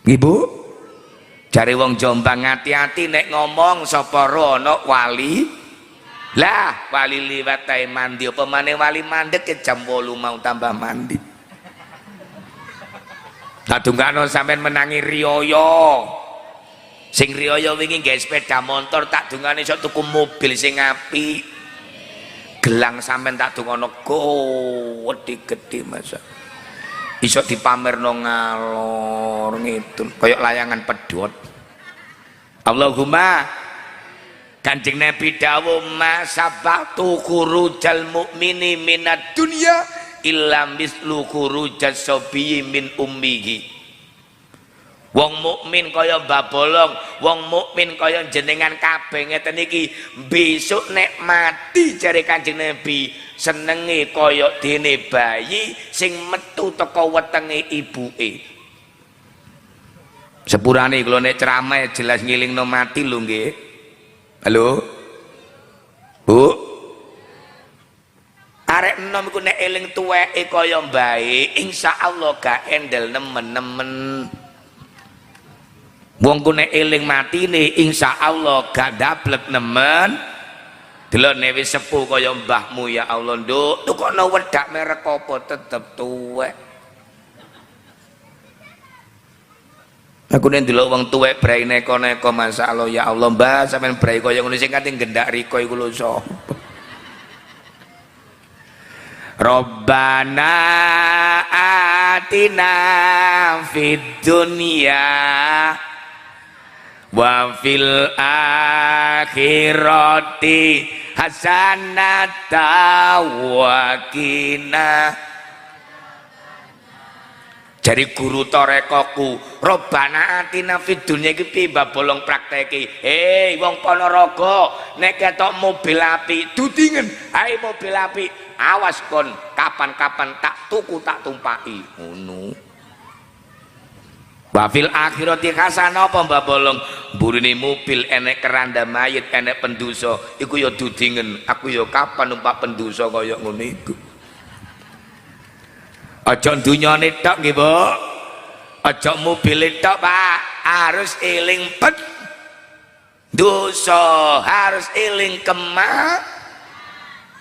Ibu, jare wong Jombang hati-hati nek ngomong sapa ro ana wali. Lah wali liwat tae mandi apa maneh wali mandek ke jam 8 mau tambah mandi. Tak dongakno sampean menangi riyo. Sing riyo wingi nggawe sepeda motor tak dongane iso tuku mobil sing apik. Gelang sampean tak dongono gedhe masa. Iso dipamerno ngalor ngidul kaya layangan pedhot. Allahumma Kanjeng Nabi dawuh ma sabatu khurujal mukmini minad dunya illa mislu khurujas sabiyyi min ummihi. Wong mukmin kaya Mbah Bolong, wong mukmin kaya jenengan kabeh ngeten iki, besok nek mati jare Kanjeng Nabi senenge kaya dene bayi sing metu teka wetenge ibuke. Sepurane kula nek ceramah jelas ngilingno mati lho nggih. Halo. Bu. Arek enom iku nek eling tuweke kaya mbae, insyaallah gak endel nemen-nemen. Wong ku nek eling matine insyaallah gak dablek nemen. Delone wis sepuh kaya mbahmu ya Allah, nduk, tukokno wedak merek apa tetep tuwek. Aku nek ndelok wong tuwek brai neko-neko masyaallah ya Allah, Mbah sampean brai kaya ngono sing kate gendak riko iku lho sapa. Rabbana atina fid dunya wa fil akhirati hasanata wa qina. Jari guru torekoku, Robbana atina fid dunya iki piye Mbah Bolong prakteki. Wong Ponorogo nek ketok mobil api dudingen, ae mobil api awas kon kapan-kapan tak tuku tak tumpaki ngono. Wafil akhirati hasanah apa Mbah Bolong, burine mobil enek keranda mayit enek pendosa iku ya dudingen, aku ya kapan numpak pendosa kaya ngono iku. Aja dunyane tok nggih, Bu. Aja mobile tok, Pak. Harus eling pet dosa, harus eling kemak.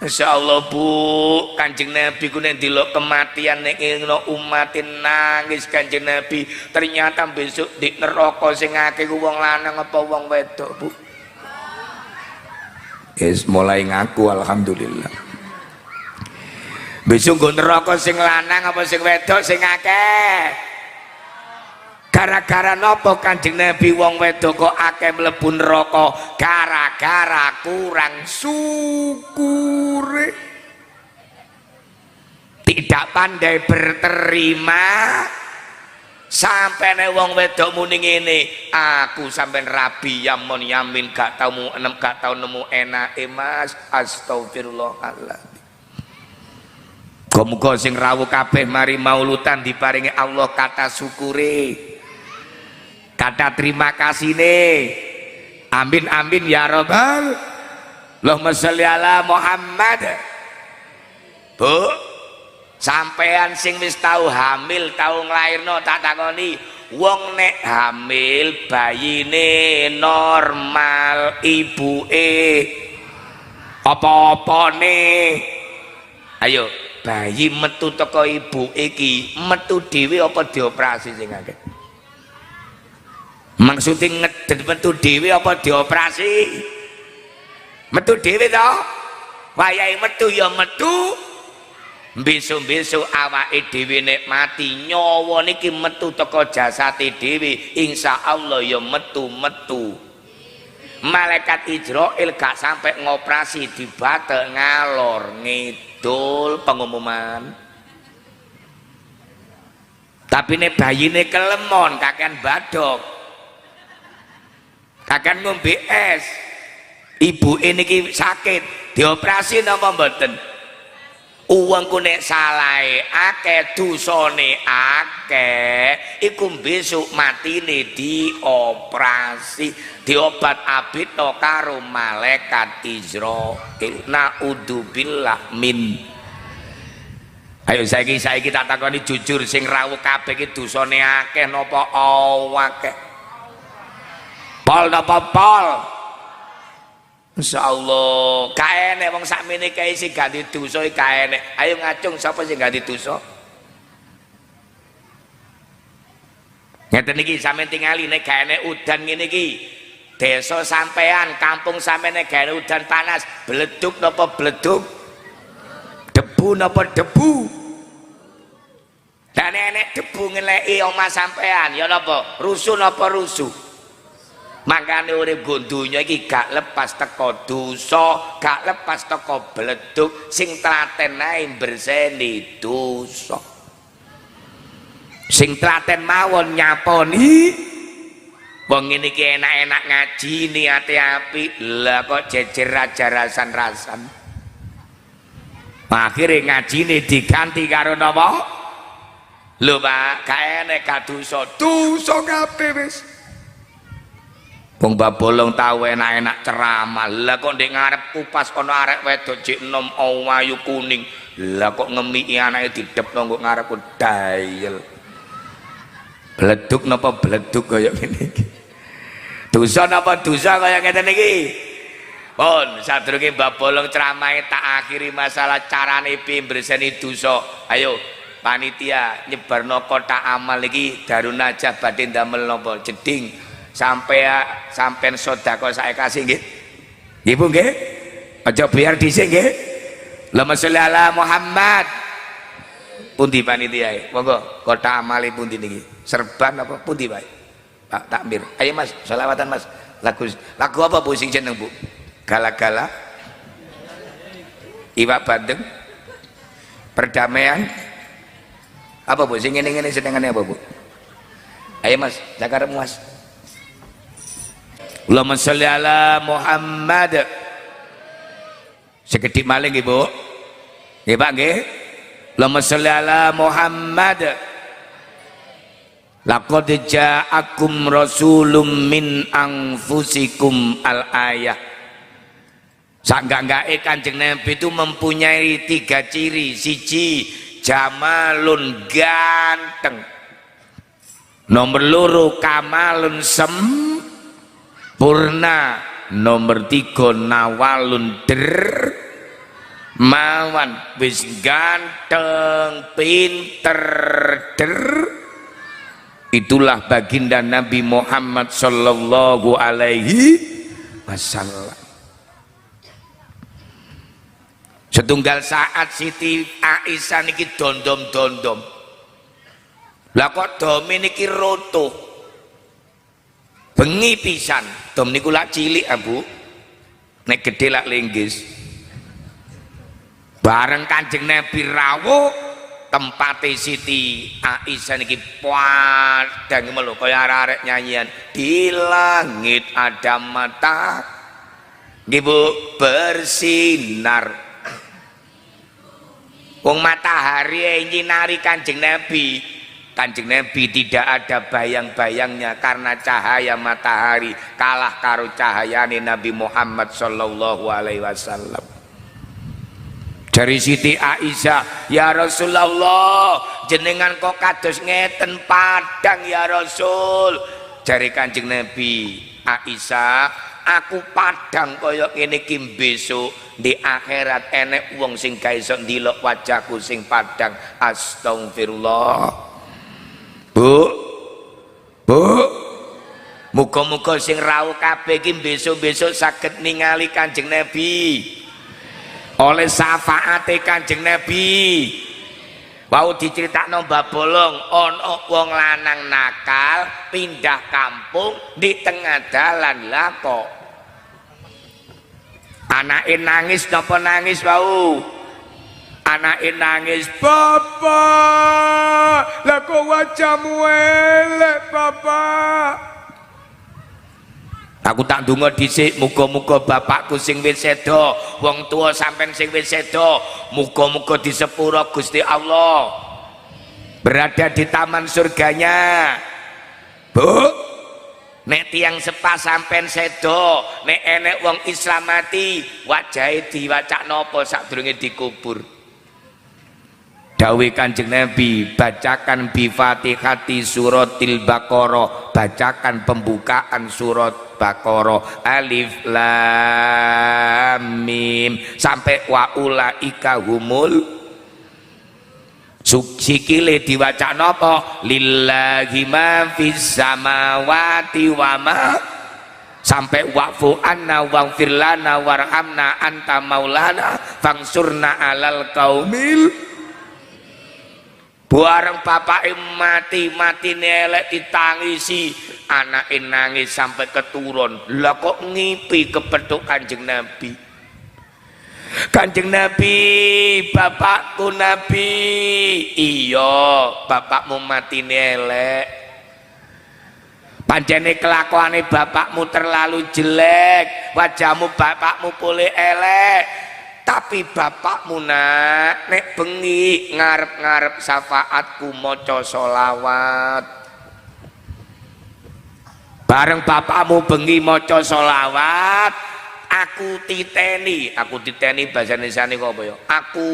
Insyaallah Bu, Kanjeng Nabi ku nek ndelok kematian nek ngono umatin nangis Kanjeng Nabi, ternyata besok di neraka sing akeh ku wong lanang apa wong wedok, Bu? Wis mulai ngaku alhamdulillah. Besok nggo neraka sing lanang apa sing wedok sing akeh? Gara-gara napa Kanjeng Nabi wong wedok kok akeh mlebu neraka? Gara-gara kurang syukure, tidak pandai berterima. Sampai nek wong wedok muni ngene, aku sampean rabi yamun yamin gak tau nemu enake Mas, astagfirullahaladzim. Muga sing rawuh kabeh mari maulutan diparingi Allah kata syukure, kata terima kasih nih. Amin amin ya Rabbal. Allahumma sholli ala Muhammad. Bu, sampean sing wis tau hamil, tau nglairno tak takoni, wong nek hamil bayine normal, ibuke apa-apane. Ayo, bayi metu teko ibu iki metu dhewe apa dioperasi sing akeh? Maksudnya ngedet metu dhewe apa dioperasi? Metu dhewe to? Wayahe metu ya metu. Besok-besok awake dhewe nek mati nyawa niki metu teko jasate dhewe, insyaallah ya metu-metu. Malaikat Israil gak sampai ngoperasi dibatek ngalor ngidul pengumuman. Tapi nek bayine kelemon kakean badok, kakean ngombe es, ibu ini sakit dioperasi napa mboten? Uangku nek salahe akeh dosane akeh, iku besok matine dioperasi, diobat abitno karo malaikat Israil. Naudzubillah min. Ayo saiki tak takoni jujur, sing rawuh kabeh iki dosane akeh napa akeh? Pol napa pol? Insyaallah kae nek wong sakmene kae sing ganti dosa iki kae nek. Ayo ngacung sapa sing ganti dosa? Ngeten iki sampeyan tingali nek gawe nek udan ngene iki. Desa sampean, kampung sampean nek gawe udan panas, bleduk napa bleduk? Debu napa debu? Dan nek debu ngeleki omah sampean ya napa? Rusuh napa rusuh? Makane urip nggo donya iki gak lepas teko dosa, gak lepas teko bleduk, sing telaten ae berseni dosa. sing telaten mawon nyaponi wong ngene iki enak-enak ngaji niate apik lah kok jejer raja rasan-rasan akhire ngajine diganti karo napa lho Pak gak enek kadosa dosa kabeh wis wong babolong tau enak-enak ceramah lah kok ndek ngarep kupas ana arek wedok jek enom ayu kuning lah kok ngemiki anake didepno kok ngarep dayel bleduk napa bleduk kaya ngene iki dosa napa dosa kaya ngene iki pun sadurunge babolong ceramahe tak akhiri masalah carane piye mbreseni dosa ayo panitia nyebarno kotak amal iki Darun Najah badhe ndamel napa jeding sampean sedekah saya kasih nggih. Nggih Bu nggih. Aja biar dhisik nggih. Allahumma sholli ala Muhammad. Pundi panitia? Monggo kotak amale pundi niki? Serban apa pundi wae? Pak takmir. Ayo Mas, selawatan Mas. Lagu apa Bu sing jeneng Bu? Gala-gala. Iwak bandeng. Perdamaian. Apa Bu sing ngene-ngene senengane apa Bu? Ayo Mas, sakarepmu Mas. Allahumma sholli ala Muhammad. Sekedhik maling nggih Bu. Nggih Pak nggih. Allahumma sholli ala Muhammad. Laqad ja'akum rasulun min anfusikum al-ayah. Sanggak-nggake Kanjeng Nabi itu mempunyai 3 ciri. Siji, jamalun ganteng. Nomor loro, kamalun sempurna. Nomor 3, nawalun mawan wis ganteng pinter itulah baginda Nabi Muhammad sallallahu alaihi wasallam. Setunggal saat Siti Aisyah niki dondom-dondom lah kok dome niki roto bengi pisan dom niku lak cilik Bu nek gedhe lak linggis bareng Kanjeng Nabi rawuh tempate Siti Aisyah niki padang melu kaya arek nyanyian di langit ada mata nggih Bu bersinar wong matahari nyinari Kanjeng Nabi. Kanjeng Nabi tidak ada bayang-bayangnya karena cahaya matahari kalah karo cahayane Nabi Muhammad sallallahu alaihi wasallam. Dari Siti Aisyah, ya Rasulullah, jenengan kok kados ngeten padang ya Rasul. Dari Kanjeng Nabi, Aisyah, aku padang kaya ngene iki besok di akhirat enek wong sing ga iso ndelok wajahku sing padang. Astagfirullah. Bu, muga-muga sing rawuh kabeh iki besok-besok saged ningali Kanjeng Nabi. Oleh syafaate Kanjeng Nabi. Wau diceritakno Mbah Bolong, ana wong lanang nakal pindah kampung di tengah dalan lah kok. Anake nangis napa nangis wau? Anake nangis, "Bapak, lah kok wajahmu elek, Bapak?" Aku tak ndonga dhisik, muga-muga bapakku sing wis seda, wong tua sampean sing wis seda, muga-muga disepuro Gusti Allah. Berada di taman surganya. Bu, nek tiang sepah sampean seda, nek enek wong Islam mati, wajahe diwacakno apa sadurunge dikubur? Dawuh Kanjeng Nabi, bacakan bi Fatihati suratil Baqarah, bacakan pembukaan surat Baqarah alif lam mim sampai wa ulaika humul sikile diwaca napa lillahi ma fis samawati wa ma sampai wa'fu anna waghfir lana warhamna anta maulana fangsurna alal qaumil. Bareng bapake mati elek ditangisi, anake nangis sampai keturun. Lah kok ngipi kepethuk Kanjeng Nabi. Kanjeng Nabi, bapakku Nabi. Iya, bapakmu matine elek. Pancene kelakuane bapakmu terlalu jelek, wajahmu bapakmu boleh elek, tapi bapakmu nak nek bengi ngarep-ngarep syafaatku maca sholawat. Bareng bapakmu bengi maca sholawat, aku titeni bahasa Indonesia ini kok apa ya? Aku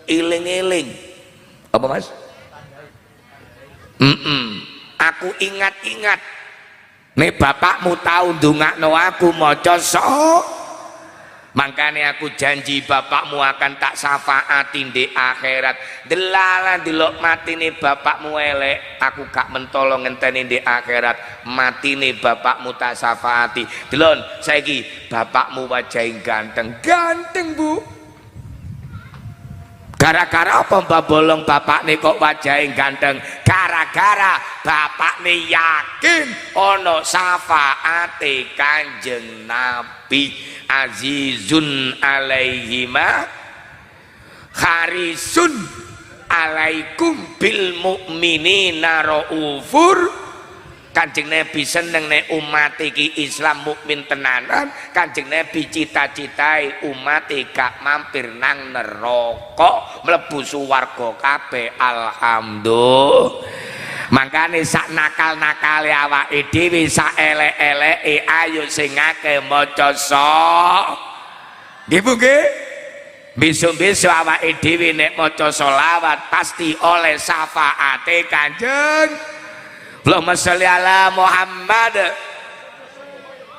iling-iling. Apa Mas? Aku ingat-ingat. Nek bapakmu tahu ndongakno aku maca mangkane aku janji bapakmu akan tak syafaati di akhirat. Delalah delok matine bapakmu elek, aku gak mentolo ngenteni di akhirat. Matine bapakmu tak syafaati. Delon saiki bapakmu wajahe ganteng, ganteng Bu. Gara-gara apa Mbak Bolong bapakne kok wajahe ganteng? Gara-gara bapakne yakin ono syafaate Kanjeng Nabi. Azizun alaihima harisun alaikum bil mu'minina raufur. Kanjeng Nabi seneng nek umat iki Islam mukmin tenanan. Kanjeng Nabi cita-citai umat gak mampir nang neraka, mlebu swarga kabeh. Alhamdulillah. Makane sak nakal-nakale awake dhewe, sak elek-eleke ayo sing akeh maca nggih Bu nggih. Besok-besok awake dhewe nek maca sholawat pasti oleh syafaate Kanjeng. Allahumma sholli ala Muhammad.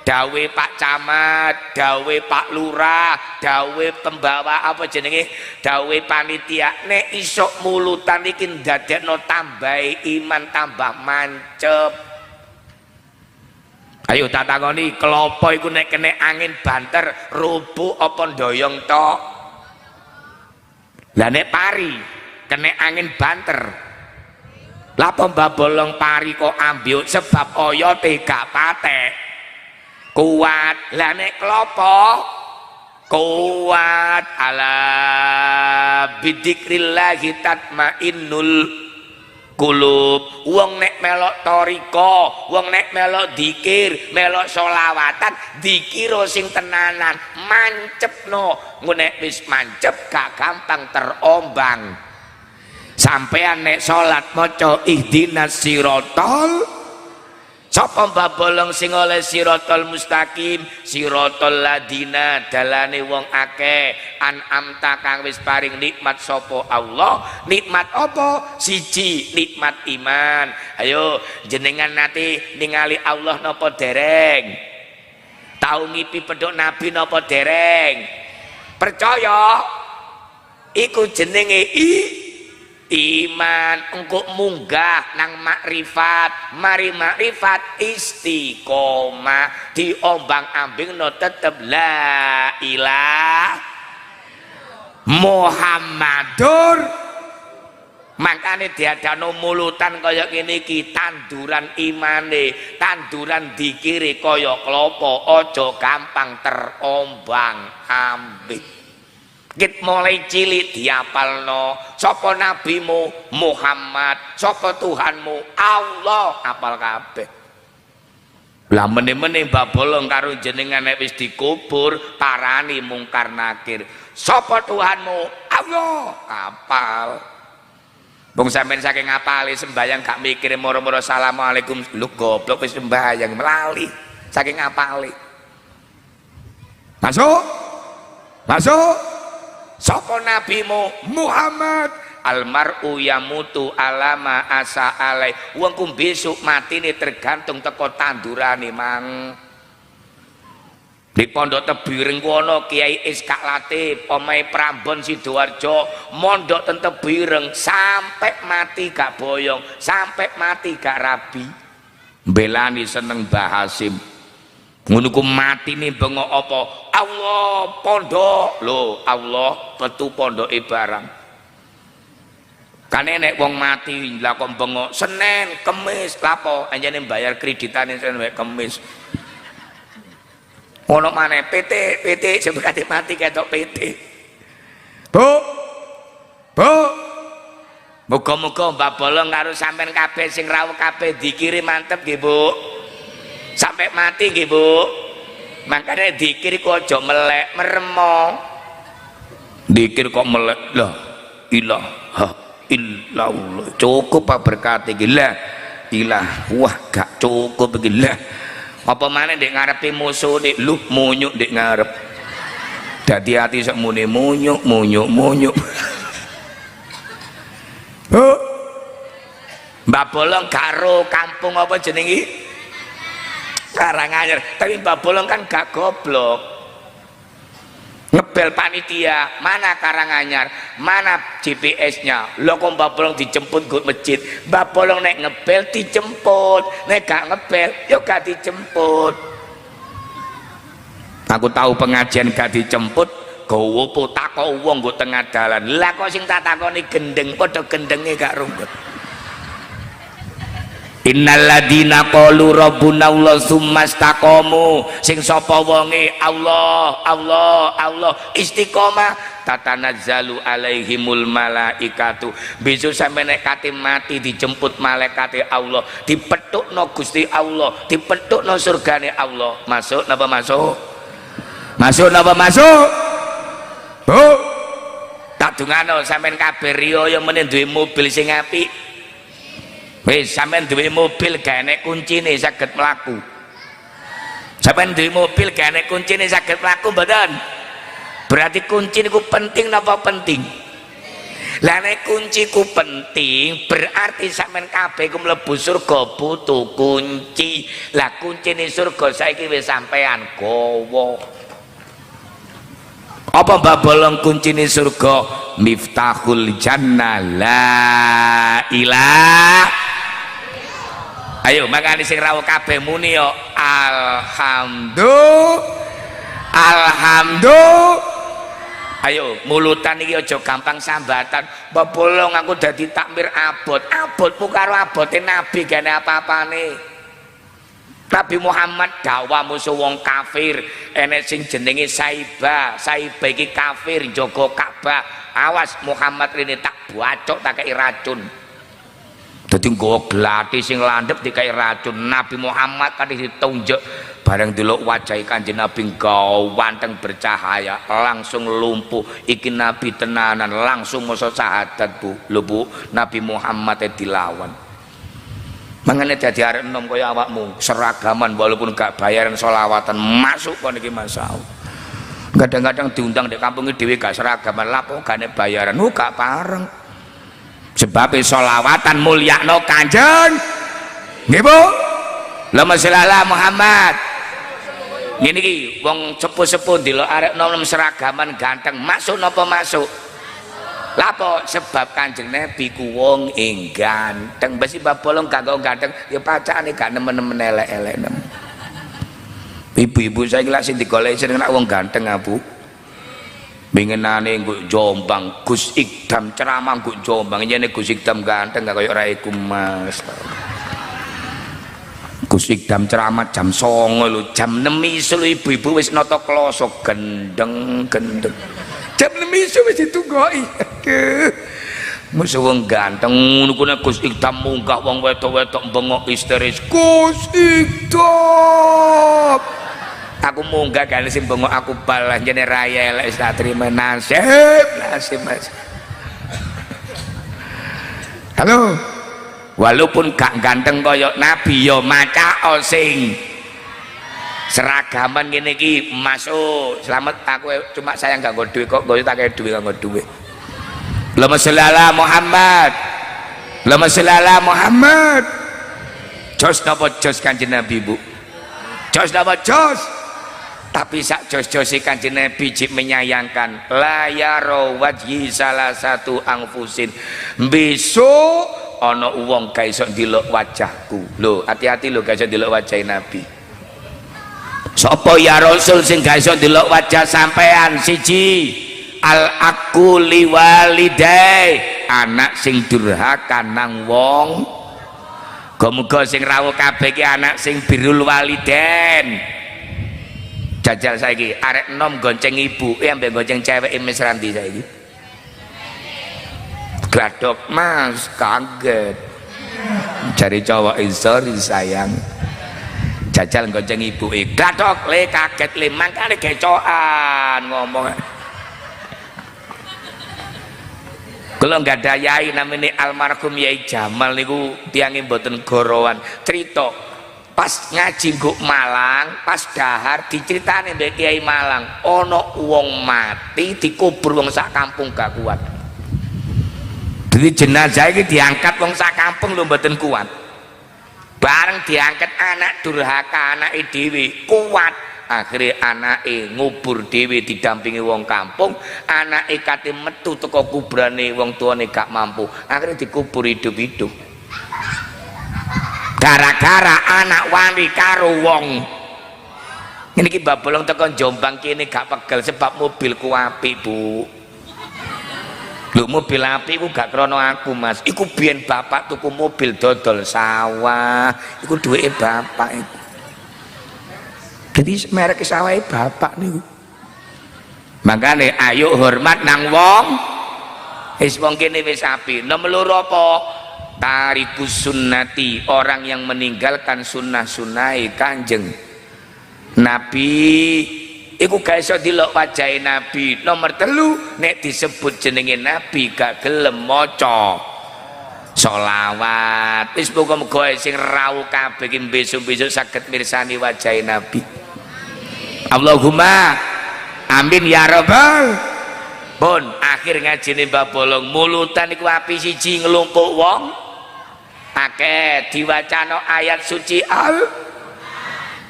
Dawe Pak Camat, dawe Pak Lurah, dawe pembawa apa jenenge, dawe panitia, nek isok mulutan iki ndadekno tambahi iman, tambah mancep. Ayo tak takoni, klopo iku nek kena angin banter rubuh apa ndoyong tok? Lah nek pari kena angin banter, lapa Mbah Bolong pari kok ambyuk sebab oyote gak patek kuat. Lah nek klopo kuat. Ala bidzikrillahi tatmainnul qulub. Wong nek melok toriko, wong nek melok dikir, melok sholawatan, dikira sing tenanan, mancepno. Nek wis mancep gak gampang terombang. Sampean nek salat maca ihdinas sirotol, sapa Mbah Bolong sing oleh sirotol mustaqim, sirotol ladina dalane wong akeh, an'amta kang wis paring nikmat sapa Allah. Nikmat apa? Siji nikmat iman. Ayo jenengan nate ningali Allah napa dereng? Tau ngipi pedhok Nabi napa dereng? Percaya iku jenenge iman. Engko munggah nang makrifat, mari makrifat istiqomah, diombang-ambingno tetep la ilaha Muhammadur. Makane diadano mulutan kaya kene iki, tanduran imane, tanduran dikire kaya klopo, aja gampang terombang-ambing. Kit mulai cilik diapalno, sapa nabimu Muhammad, sapa Tuhanmu Allah, apal kabeh. Lah meneh-meneh Mbah Bolong karo jenengan nek wis dikubur parani mungkar nakir, sapa Tuhanmu Allah, apal. Wong sampean saking ngapale sembayang gak mikir moro-moro assalamualaikum, lu goblok wis sembayang melali saking ngapale. Masuk sapa nabimu Muhammad, almar'u yamutu alama asa alai. Wong ku besok matine tergantung teko tandurane mang. Di Pondok Tebireng kono Kiai Iskak Latif omahe Prambon Sidoarjo mondok ten Tebireng sampai mati gak boyong, sampai mati gak rabi. Belani seneng Mbah Hasim. Ngono ku matine bengok apa? Allah pondok lho, Allah petu pondoke barang. Kan nek wong mati lha kok bengok Senin, Kemis, lapo anjene bayar kreditane Senin Kemis. Ono maneh PT sebekate mati ketok PT. Bu, bu, muga-muga Mbak Bolong karo sampean kabeh sing rawuh kabeh dikirim mantep nggih Bu, sampai mati nggih Bu. Makanya dikir kok aja melek meremo, dikir kok melek lah ilaha illallah cukup apa berkati gila ilah wah gak cukup gila apa mana dek ngarepi musuh dek lu munyuk dek ngarep dadi hati sak muni munyuk Mbak Bolong karo kampung apa jenengi Karanganyar, tapi Mbak Bolong kan gak goblok ngebel panitia mana Karanganyar mana GPS-nya lo kok Mbak Bolong dijemput ke masjid Mbak Bolong nek ngebel dijemput nek gak ngebel yuk gak dijemput aku tahu pengajian gak dijemput gowo potako wong go tengah dalan lah kok sing tak takoni gendeng padha gendenge gak rumput Innaladina qalu rabbuna Allah tsumastaqamu sing sapa wonge Allah Allah Allah istiqomah tatanazzalu alaihimul malaikatu besok sampe nek kate mati dijemput malaikate Allah dipethukno Gusti Allah dipethukno surgane Allah masuk napa masuk masuk napa masuk Bu tak dungano sampean kabeh riyo yang meneh duwe mobil sing apik wis sampean duwe mobil gak enek kuncine saged mlaku sampean duwe mobil gak enek kuncine saged mlaku mboten berarti kunci niku penting napa penting lah nek kunci ku penting berarti sampean kabeh ku mlebu surga butuh kunci lah kuncine surga saiki wis sampean gowo apa Mbak Bolong kuncine surga miftahul jannah la ilaha ayo makanya sing rawuh kabeh muni yo alhamdulillah ayo mulutan iki aja gampang sambatan Mbak Bolong aku dadi takmir abotmu karo abote nabi gane apa-apane Nabi Muhammad dakwah musuh wong kafir enek sing jenenge Saibah iki kafir jaga Ka'bah awas Muhammad rene tak bacok tak kei racun dadi nggawa glati sing landhep dikai racun Nabi Muhammad kan ditunjuk bareng delok wajah Kanjeng Nabi gawanteng bercahaya langsung lumpuh iki Nabi tenanan langsung masa syahadat Bu lho Bu Nabi Muhammad dilawan mangane dadi arek enom kaya awakmu seragaman walaupun gak bayaran sholawatan masuk kon iki masyaallah kadang-kadang diundang di kampung dhewe gak seragaman lapo gak nek bayaran gak pareng sebab sholawatan mulyakno Kanjeng nggih Bu Allahumma sholli ala Muhammad ngene iki wong sepuh-sepuh ndelok arek enom seragaman ganteng masuk napa masuk lapo sebab Kanjeng Nabi ku wong ganteng besi Mbak Bolong gak ganteng ya pacane gak nemen-nemen elek-elek ibu-ibu saya lak sing digoleki seneng nek wong ganteng Bu bingenane nggo Jombang Gus Ikdam ceramah nggo Jombang nyene Gus Ikdam ganteng gak kaya raiku Mas Gus Ikdam ceramah jam 09.00 lho jam 6 isuk ibu-ibu wis nata kloso gendeng jam 6 isuk wis ditunggoki musuh wong ganteng ngono ku nek Gus Ikdam munggah wong wedok-wedok bengok histeris Gus Ikdam aku munggah kan sing bengok aku balas jane raya elek tak terima nasib Mas halo walaupun gak ganteng kaya Nabi yo maca sing seragaman gini iki masuk selamat aku cuma sayang gak nggo duit kok nggo tak kaya duit gak nggo duit Allahumma sholli ala Muhammad Allahumma sholli ala Muhammad jos napa jos Kanjeng Nabi Bu jos napa jos tapi sak jos-josi Kanjeng Nabi jip menyayangkan la yaro wajhi salah satu angfusin besok ana wong gak iso ndelok wajahku lho hati-hati lho gak iso ndelok wajah Nabi sapa ya Rasul sing gak iso ndelok wajah sampean siji al aquli walidai anak sing durhaka nang wong muga sing rawuh kabeh ki anak sing birrul walidain jajal saiki arek enom gonceng ibu ambek gonceng cewek mesranti saiki Gladok mas kaget cari cowok sorry sayang jajal gonceng ibu gladok le kaget le mangkane gecokan ngomong kalau nggak ada yai namanya almarhum Yai Jamal niku tiangin mboten gorowan cerita pas ngaji Guk Malang pas dahar diceritani mbek Kiai Malang ono wong mati dikubur wong sak kampung gak kuat jadi jenazah ini diangkat wong sak kampung lho mboten kuat bareng diangkat anak durhaka anak dewi kuat akhirnya anak ngubur dewi didampingi wong kampung anak kate metu teko kuburane wong tuane gak mampu akhirnya dikubur hidup-hidup gara-gara anak wani karo wong ini ki babolong teko Jombang kene gak pegel sebab mobilku apik bu lho mobil api iku gak krono aku mas iku biyen bapak tuku mobil dodol sawah iku duweke bapak iku jadi merek sawah bapak niku makane ayo hormat nang wong wis wong kene wis api nomor loro apa tarikus sunnati orang yang meninggalkan sunnah-sunnah Kanjeng Nabi iku gak iso dilok wajahe Nabi. Nomor 3 nek disebut jenenge Nabi gak gelem maca sholawat. Wis muga-muga sing rawuh kabeh iki besok-besok saged mirsani wajahe Nabi. Allahumma amin ya rabbal. Pun akhir ngajine Mbah Bolong mulutan iku api siji nglumpuk wong akeh diwacana ayat suci al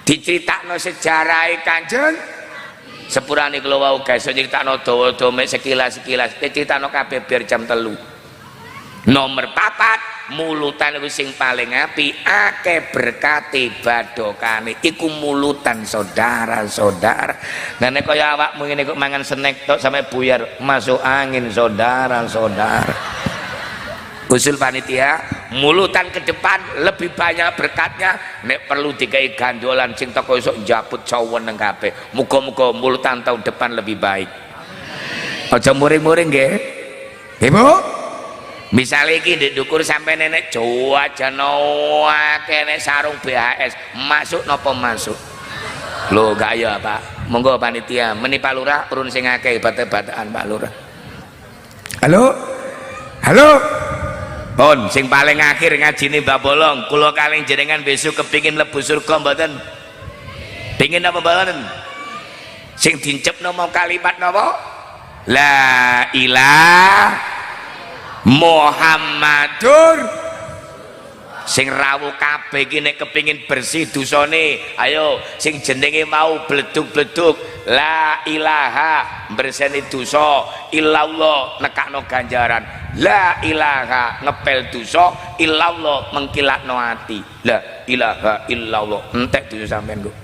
diceritakno sejarah Kanjeng sepurane kula wau guys nyeritakno dawa-dawa mek sekilas-sekilas diceritakno kabeh biar jam 3. Nomor 4 mulutan wis sing paling apik akeh berkate badokane iku mulutan saudara-saudara. Nah nek kaya awakmu ngene kok mangan snack tok sampe buyar masuk angin saudara-saudara. Usul panitia mulutan ke depan lebih banyak berkatnya nek perlu dikai gandolan sing teko esuk njabut cawen nang kabeh. Muga-muga mulutan tahun depan lebih baik. Aja muring-muring nggih. Ibu misalnya iki ndek dukur sampai nenek Jawa jano akeh nek sarung BHS masuk napa masuk lho gak ya Pak monggo panitia meni Pak Lurah urun sing akeh bate-batean Pak Lurah halo halo pun sing paling akhir ngajine Mbah Bolong kula kalih jenengan besok kepingin mlebu surga mboten pengin apa mboten sing dincepno mau kalimat napa la ilaha Muhammadur sing rawuh kabeh iki nek kepengin bersih dosane ayo sing jenenge mau bleduk-bleduk la ilaha berseni dosa illallah nekakno ganjaran la ilaha ngepel dosa illallah mengkilatno ati la ilaha illallah entek dosa sampean kok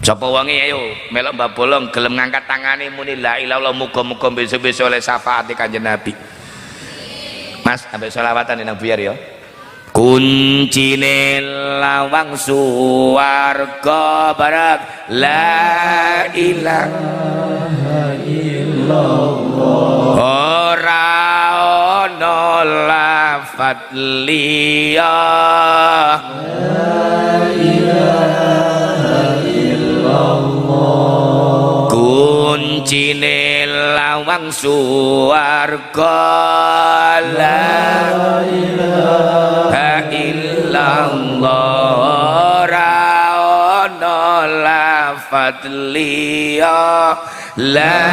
sapa wonge ayo melok Mbah Bolong gelem ngangkat tangane muni la ilaha illallah muga-muga besok-besok oleh syafaate Kanjeng Nabi. Mas, ambil sholawatan nang biar ya. Kuncine lawang suwarga barak la ilaha illallah ora ana lafat liya la ilaha illallah kuncine lawang suwarga la ilaha illallah ora ana lafat liya la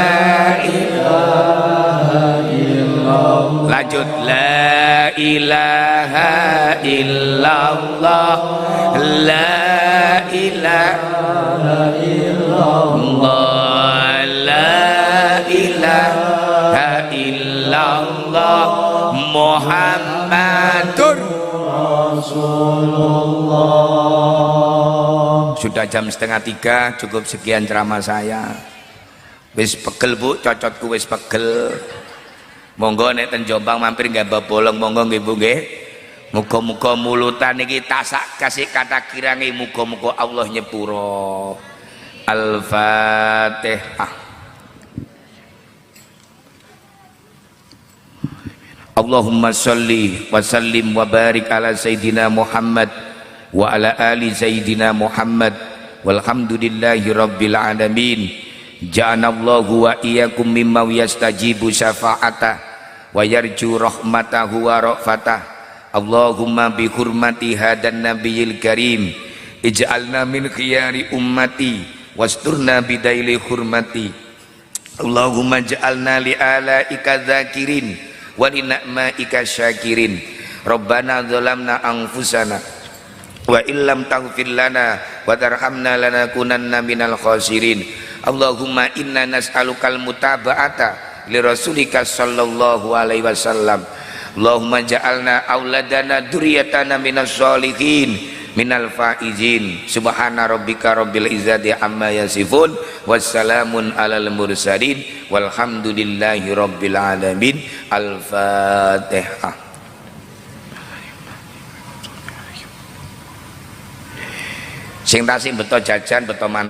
ilaha illallah lanjut la ilaha illallah la ilaha illallah la ilaha illallah Muhammadur Rasulullah. Sudah jam 2:30 cukup sekian ceramah saya. Wis pegel Bu, cocotku wis pegel. Monggo nek ten Jombang mampir nggih Mbah Bolong monggo nggih Bu nggih. Muga-muga mulutan iki tasak kasih kata kirange muga-muga Allah nyepuro. Al-Fatihah. Allahumma sholli wa sallim wa barik ala sayyidina Muhammad wa ala ali sayyidina Muhammad walhamdulillahi rabbil alamin. Ja'anallahu wa iyyakum mimma yastajibu syafa'atah wa yarju rahmatahu wa ra'fatah. Allahumma bi hurmati hadan nabiyil karim ij'alna min khiyari ummati wasturna bidaili hurmati. Allahumma ja'alna li alaika dzakirin wa li na'maika syakirin. Rabbana dzalamna anfusana wa illam taghfir lana wa tarhamna lanakunanna minal khasirin. Allahumma inna nas'alukal mutaba'ata li rasulika sallallahu alaihi wasallam. Allahumma ja'alna auladana dzurriyyatana minas sholihin minal faizin. Subhana rabbika rabbil izzati amma yasifun wassalamun alal mursalin walhamdulillahi rabbil alamin. Al-Fatihah. Sing tasih beto jajan beto mantan